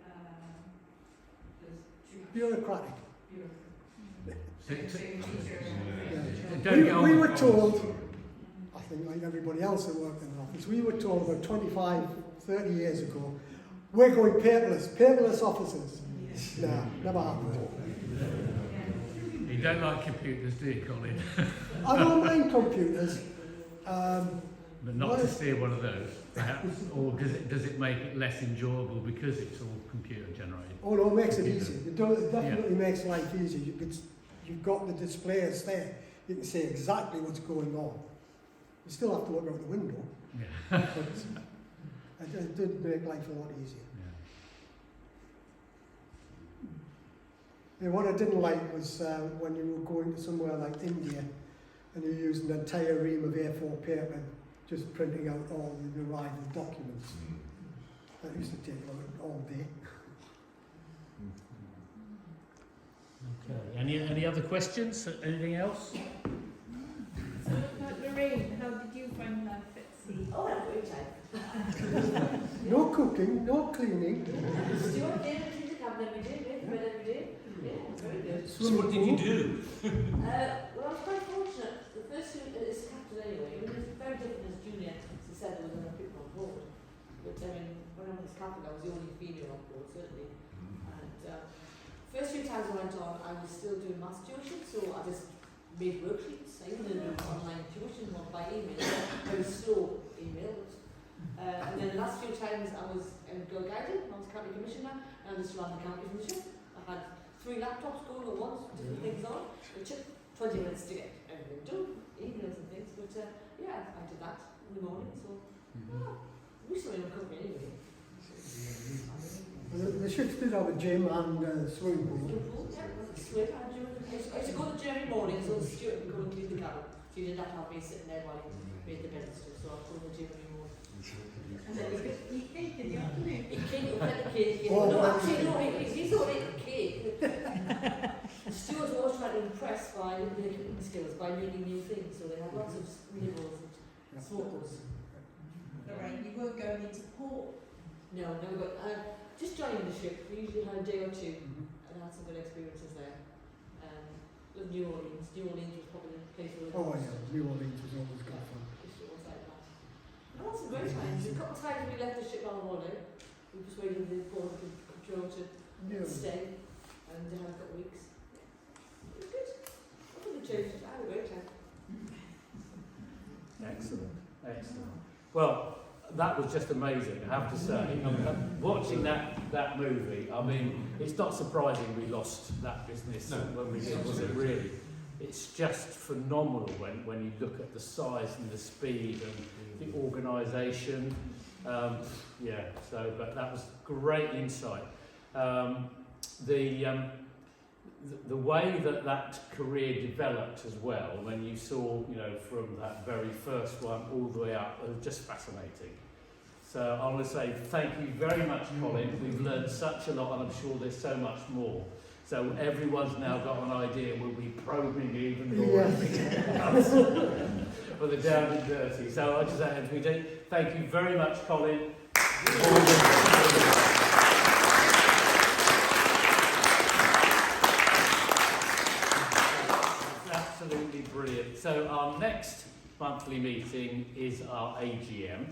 Speaker 2: Bureaucratic.
Speaker 1: Don't
Speaker 2: We were told, I think like everybody else that worked in the office, we were told about 25, 30 years ago, we're going paperless officers. No, never happened.
Speaker 1: You don't like computers, do you, Colin?
Speaker 2: I don't mind computers.
Speaker 1: But not to steer one of those, perhaps, or does it make it less enjoyable because it's all computer generated?
Speaker 2: Oh no, it makes it easy. It definitely makes life easy. You've got the displays there. You can see exactly what's going on. You still have to look out the window.
Speaker 1: Yeah.
Speaker 2: But it did make life a lot easier. And what I didn't like was when you were going to somewhere like India and you're using an entire ream of A4 paper just printing out all the arrival documents. That used to take all day.
Speaker 1: Okay. Any other questions? Anything else?
Speaker 11: So, Lorraine, how did you find life at sea?
Speaker 7: Oh, I had a great time.
Speaker 2: No cooking, no cleaning.
Speaker 7: Stuart came into the cabin every day, made bread every day. Yeah, very good.
Speaker 3: So what did you do?
Speaker 7: Well, I was quite fortunate. The first two, as captain anyway, it was very different as junior. As I said, there was other people on board. But I mean, when I was captain, I was the only female on board, certainly. And first few times I went on, I was still doing maths tuition, so I just made worksheets. I even did online tuition, not by email, very slow emails. And then the last few times I was girl guided, I was county commissioner, and I just ran the county commission. I had 3 laptops going at once, different things on. It took 20 minutes to get everything done, emails and things, but yeah, I did that in the morning, so we still in recovery anyway.
Speaker 2: The ships did have a gym and a swimming pool.
Speaker 7: I used to go to the gym every morning, so Stuart would go and clean the cabin. So you didn't have to have me sitting there while he made the bed and stuff, so I'd go to the gym every morning.
Speaker 11: And then you could eat cake in the afternoon.
Speaker 7: He came with a cake.
Speaker 2: Oh,
Speaker 7: No, actually, no, he's not eating cake. Stuart was always trying to impress by their cooking skills, by making new things, so they had lots of nibbles and smokers.
Speaker 11: Lorraine, you weren't going into port.
Speaker 7: No, never got. Just joining the ship, we usually had a day or two and had some good experiences there. With New Orleans. New Orleans was probably the place where
Speaker 2: Oh yeah, New Orleans was always good fun.
Speaker 7: It was like that. And that's some great times. A couple of times we left the ship on holiday. We persuaded the board control to stay and have a couple of weeks. It was good. I think the changed. I had a great time.
Speaker 1: Excellent. Excellent. Well, that was just amazing, I have to say. Watching that movie, I mean, it's not surprising we lost that business when we did, was it really? It's just phenomenal when you look at the size and the speed and the organisation. But that was great insight. The way that career developed as well, when you saw, from that very first one all the way up, it was just fascinating. So I want to say thank you very much, Colin. We've learned such a lot, and I'm sure there's so much more. So everyone's now got an idea. We'll be probing even more for the down and dirty. So I just say, we do. Thank you very much, Colin. Absolutely brilliant. So our next monthly meeting is our AGM.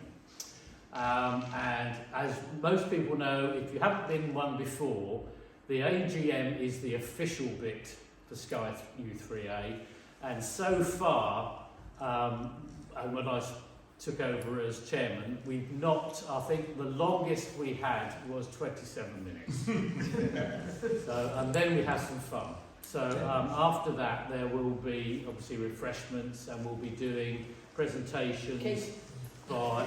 Speaker 1: And as most people know, if you haven't been one before, the AGM is the official bit for Sky U3A. And so far, and when I took over as chairman, we've not, I think the longest we had was 27 minutes. So, and then we had some fun. So after that there will be obviously refreshments, and we'll be doing presentations by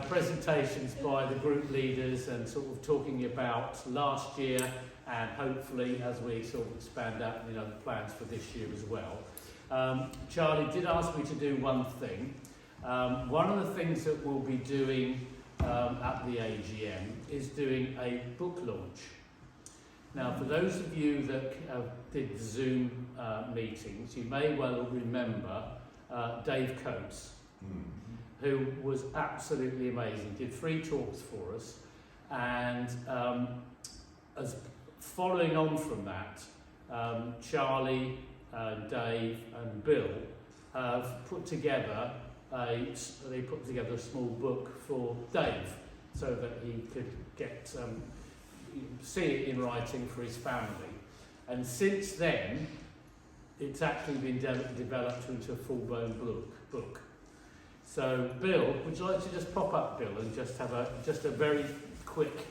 Speaker 1: presentations by the group leaders, and sort of talking about last year, and hopefully as we sort of expand out, you know, the plans for this year as well. Charlie did ask me to do one thing. One of the things that we'll be doing at the AGM is doing a book launch. Now, for those of you that did the Zoom meetings, you may well remember Dave Coates, who was absolutely amazing, did 3 talks for us, and as following on from that, Charlie, Dave and Bill have put together a small book for Dave, so that he could get see it in writing for his family. And since then, it's actually been developed into a full-blown book. So, Bill, would you like to just pop up, Bill, and just have a very quick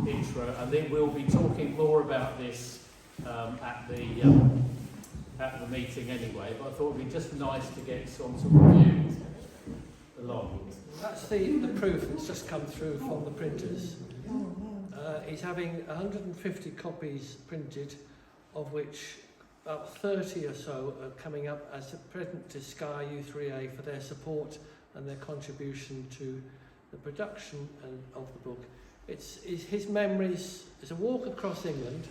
Speaker 1: intro, and then we'll be talking more about this at the meeting anyway. But I thought it'd be just nice to get some sort of view along.
Speaker 6: That's the proof that's just come through from the printers. He's having 150 copies printed, of which about 30 or so are coming up as a present to Sky U3A for their support and their contribution to the production of the book. It's his memories. It's a walk across England,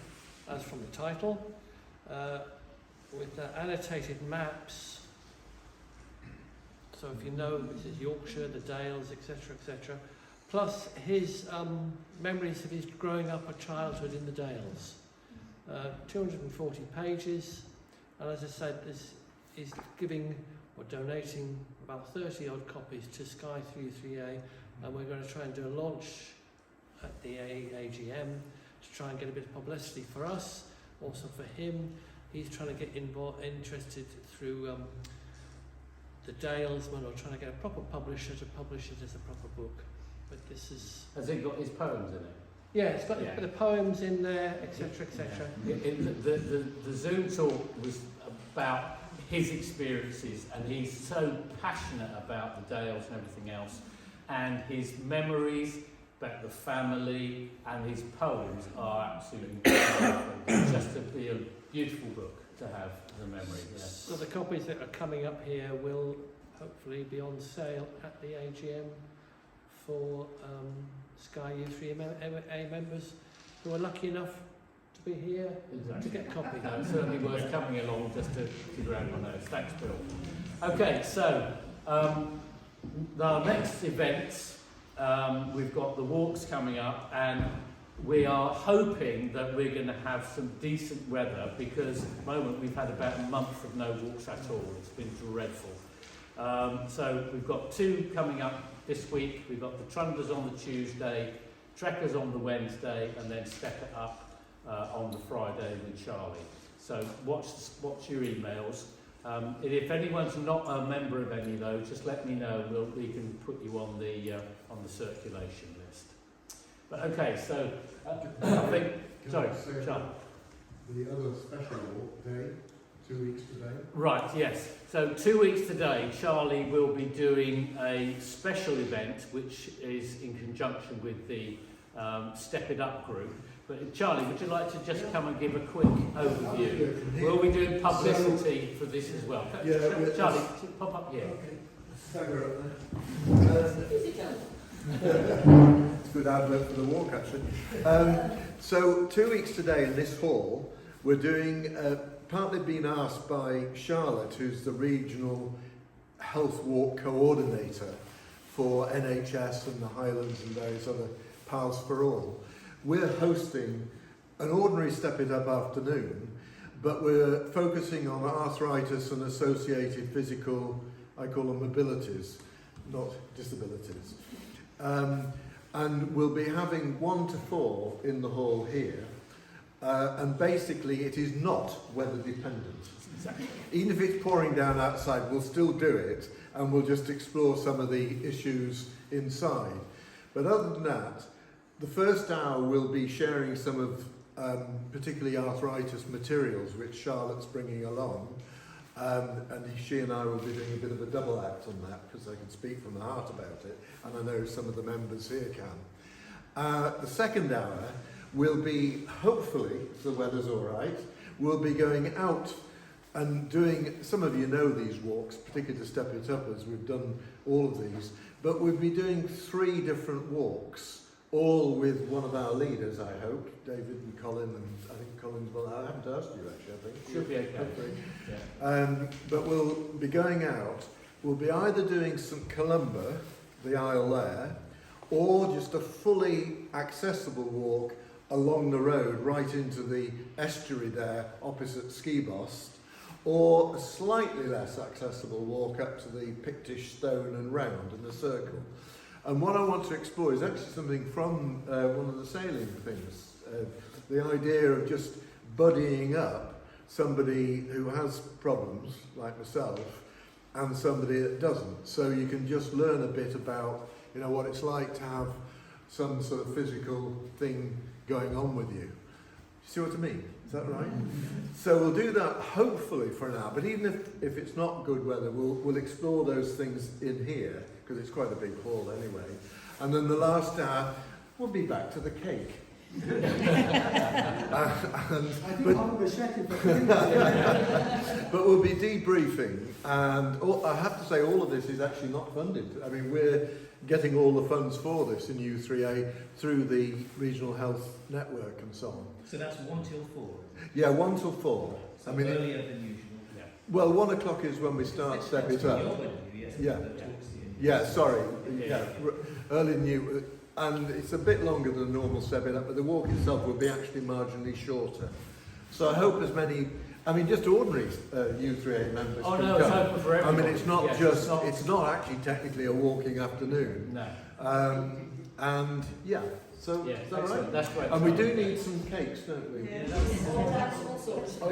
Speaker 6: as from the title, with annotated maps. So if you know, this is Yorkshire, the Dales, etc., etc. Plus his memories of his growing up a childhood in the Dales. 240 pages, and as I said, he's giving or donating about 30 odd copies to Sky 3A, and we're going to try and do a launch at the AGM to try and get a bit of publicity for us, also for him. He's trying to get interested through the Dalesman, or trying to get a proper publisher to publish it as a proper book. But this is...
Speaker 1: Has it got his poems in it?
Speaker 6: Yeah, it's got the poems in there, etc., etc.
Speaker 1: The Zoom talk was about his experiences, and he's so passionate about the Dales and everything else, and his memories about the family and his poems are absolutely beautiful. It's just to be a beautiful book to have as a memory. Yeah.
Speaker 6: So the copies that are coming up here will hopefully be on sale at the AGM for Sky U3A members who are lucky enough to be here to get copies.
Speaker 1: No, it's certainly worth coming along just to grab one of those. Thanks, Bill. Okay, so our next events, we've got the walks coming up, and we are hoping that we're going to have some decent weather, because at the moment we've had about a month of no walks at all. It's been dreadful. So we've got 2 coming up this week. We've got the Trunders on the Tuesday, Trekkers on the Wednesday, and then Step It Up on the Friday with Charlie. So watch your emails. If anyone's not a member of any of those, just let me know. We can put you on the circulation list. But okay, so I think. Sorry, Charlie.
Speaker 12: The other special walk day, 2 weeks today.
Speaker 1: Right, yes. So 2 weeks today, Charlie will be doing a special event, which is in conjunction with the Step It Up group. But Charlie, would you like to just come and give a quick overview? We'll be doing publicity for this as well.
Speaker 12: Yeah,
Speaker 1: Charlie, pop up here.
Speaker 12: Okay. Stagger up there. It's a good advert for the walk, actually. So 2 weeks today in this hall, we're doing, partly being asked by Charlotte, who's the regional health walk coordinator for NHS and the Highlands and various other Pals for All. We're hosting an ordinary Step It Up afternoon, but we're focusing on arthritis and associated physical, I call them mobilities, not disabilities. And we'll be having 1 to 4 in the hall here. and basically it is not weather dependent. Even if it's pouring down outside, we'll still do it, and we'll just explore some of the issues inside. But other than that, the first hour will be sharing some of particularly arthritis materials which Charlotte's bringing along, and she and I will be doing a bit of a double act on that because I can speak from the heart about it, and I know some of the members here can. The second hour will be, hopefully, if the weather's all right, we'll be going out and doing, some of you know these walks, particularly to Step It Up, as we've done all of these, but we'll be doing 3 different walks, all with one of our leaders, I hope, David and Colin, and I think Colin's, well, I haven't asked you actually, I think.
Speaker 1: Should be okay.
Speaker 12: Hopefully.
Speaker 1: Yeah.
Speaker 12: But we'll be going out, we'll be either doing St Columba, the aisle there, or just a fully accessible walk along the road right into the estuary there opposite Skibost, or a slightly less accessible walk up to the Pictish stone and round in the circle. And what I want to explore is actually something from one of the sailing things, the idea of just buddying up somebody who has problems, like myself, and somebody that doesn't. So you can just learn a bit about, you know, what it's like to have some sort of physical thing going on with you. See what I mean? Is that right? So we'll do that hopefully for an hour, but even if it's not good weather, we'll explore those things in here, because it's quite a big hall anyway. And then the last hour, we'll be back to the cake. But we'll be debriefing, and I have to say all of this is actually not funded. I mean, we're getting all the funds for this in U3A through the Regional Health Network and so on.
Speaker 14: So that's 1 till 4?
Speaker 12: Yeah, 1 till 4.
Speaker 14: So I mean, earlier than usual? Yeah.
Speaker 12: Well, 1 o'clock is when we start Step It Up. Yeah, sorry. Yeah, early than you. And it's a bit longer than normal Step It Up, but the walk itself will be actually marginally shorter. So I hope as many, I mean, just ordinary U3A members can
Speaker 1: no,
Speaker 12: come.
Speaker 1: it's open for everyone.
Speaker 12: I mean, it's not
Speaker 1: Yes,
Speaker 12: just, it's not actually technically a walking afternoon.
Speaker 1: No.
Speaker 12: And yeah, so
Speaker 1: Yeah,
Speaker 12: is that
Speaker 1: excellent.
Speaker 12: right?
Speaker 1: That's great.
Speaker 12: And we do need some cakes, don't we?
Speaker 10: Yeah.
Speaker 12: Oh,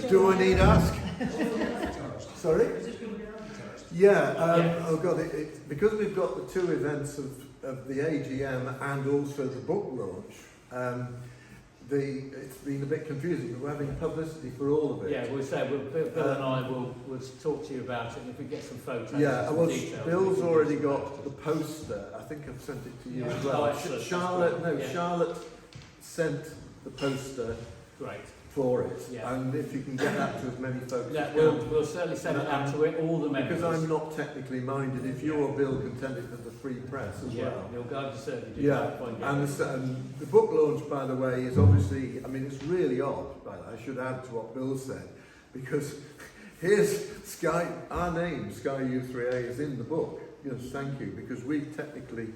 Speaker 12: do I need ask? Sorry? Yeah,
Speaker 1: Yes.
Speaker 12: oh God, because we've got the 2 events of the AGM and also the book launch, it's been a bit confusing, but we're having publicity for all of it.
Speaker 1: Yeah, we'll say, Bill and I will talk to you about it, and if we get some photos.
Speaker 12: Yeah,
Speaker 1: some
Speaker 12: well,
Speaker 1: details,
Speaker 12: Bill's
Speaker 1: we can
Speaker 12: already
Speaker 1: get some
Speaker 12: got the poster. I think I've sent it to you
Speaker 1: Yeah.
Speaker 12: as well.
Speaker 1: Oh, excellent.
Speaker 12: Charlotte,
Speaker 1: Yeah.
Speaker 12: Charlotte sent the poster
Speaker 1: Great.
Speaker 12: for it,
Speaker 1: Yeah.
Speaker 12: and if you can get that to as many folks
Speaker 1: Yeah,
Speaker 12: as
Speaker 1: we'll,
Speaker 12: can.
Speaker 1: we'll certainly send it out to all the members.
Speaker 12: Because I'm not technically minded, if you or Bill can send it to the free press as
Speaker 1: Yeah,
Speaker 12: well.
Speaker 1: you'll go to certainly do
Speaker 12: Yeah,
Speaker 1: that. Point
Speaker 12: and the book launch, by the way, is obviously, I mean, it's really odd, but I should add to what Bill said, because here's Sky, our name, Sky U3A, is in the book. Yes, thank you, because we've technically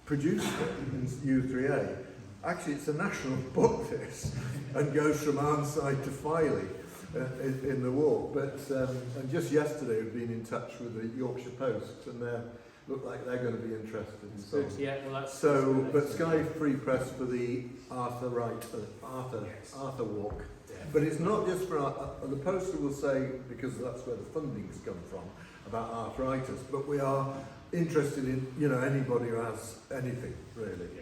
Speaker 12: produced it in U3A. Actually, it's a national book, this, and goes from Arnside to Filey in the walk. But and just yesterday, we've been in touch with the Yorkshire Post, and they look like they're going to be interested in so on.
Speaker 1: Yeah, well, that's
Speaker 12: So,
Speaker 1: that's
Speaker 12: but
Speaker 1: excellent.
Speaker 12: Sky Free Press for the Arthur walk.
Speaker 1: Yeah.
Speaker 12: But it's not just for the poster will say, because that's where the funding's come from, about arthritis. But we are interested in, you know, anybody who has anything really.
Speaker 1: Yeah.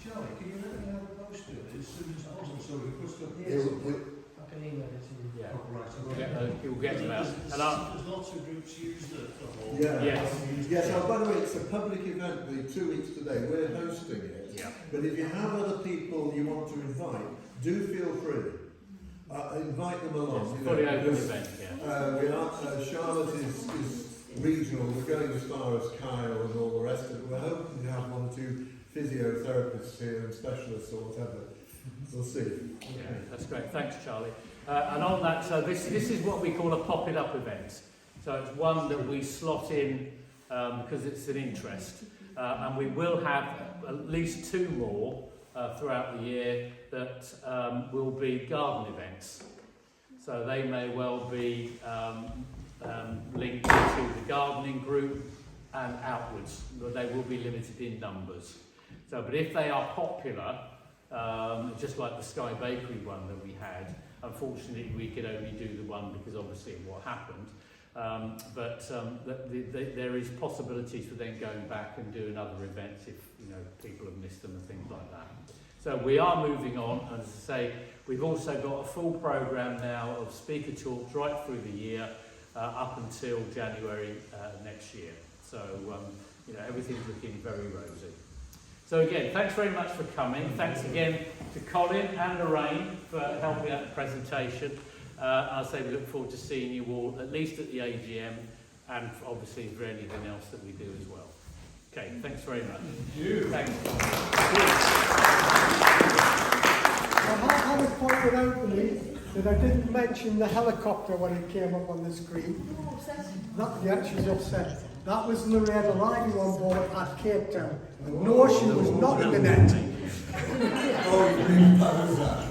Speaker 8: Charlie, can you let me have a poster as soon as possible so we can put
Speaker 6: Yes.
Speaker 12: We'll-
Speaker 6: I can email it to you.
Speaker 1: Yeah.
Speaker 8: Oh, right,
Speaker 1: We'll get those, you'll get them out. And
Speaker 14: There's lots of groups use the whole.
Speaker 12: Yeah.
Speaker 1: Yes.
Speaker 12: Yes, oh, by the way, it's a public event, the 2 weeks today. We're hosting it.
Speaker 1: Yeah.
Speaker 12: But if you have other people you want to invite, do feel free. Invite them along.
Speaker 1: It's a
Speaker 12: you
Speaker 1: fully
Speaker 12: know,
Speaker 1: open
Speaker 12: because,
Speaker 1: event, yeah.
Speaker 12: we are, Charlotte is regional. We're going as far as Kyle and all the rest of it. We're hoping to have 1 or 2 physiotherapists here and specialists or whatever. We'll see.
Speaker 1: Yeah, that's great. Thanks, Charlie. And on that, so this is what we call a pop it up event. So it's one that we slot in because it's an interest. And we will have at least 2 more throughout the year that will be garden events. So they may well be linked to the gardening group and outwards, but they will be limited in numbers. So, but if they are popular, just like the Sky Bakery one that we had. Unfortunately, we could only do the one because obviously of what happened. There is possibilities for then going back and doing other events if people have missed them and things like that. So we are moving on, and as I say, we've also got a full programme now of speaker talks right through the year up until January next year. So everything's looking very rosy. So again, thanks very much for coming. Thanks again to Colin and Lorraine for helping out the presentation. I'll say we look forward to seeing you all, at least at the AGM, and obviously for anything else that we do as well. Okay, thanks very much.
Speaker 3: Thank you.
Speaker 1: Thanks.
Speaker 2: I was pointed out to me that I didn't mention the helicopter when it came up on the screen. Yeah, she was upset. That was Lorraine arriving on board at Cape Town. No, she was not in the net.
Speaker 12: Oh, you big bad as that.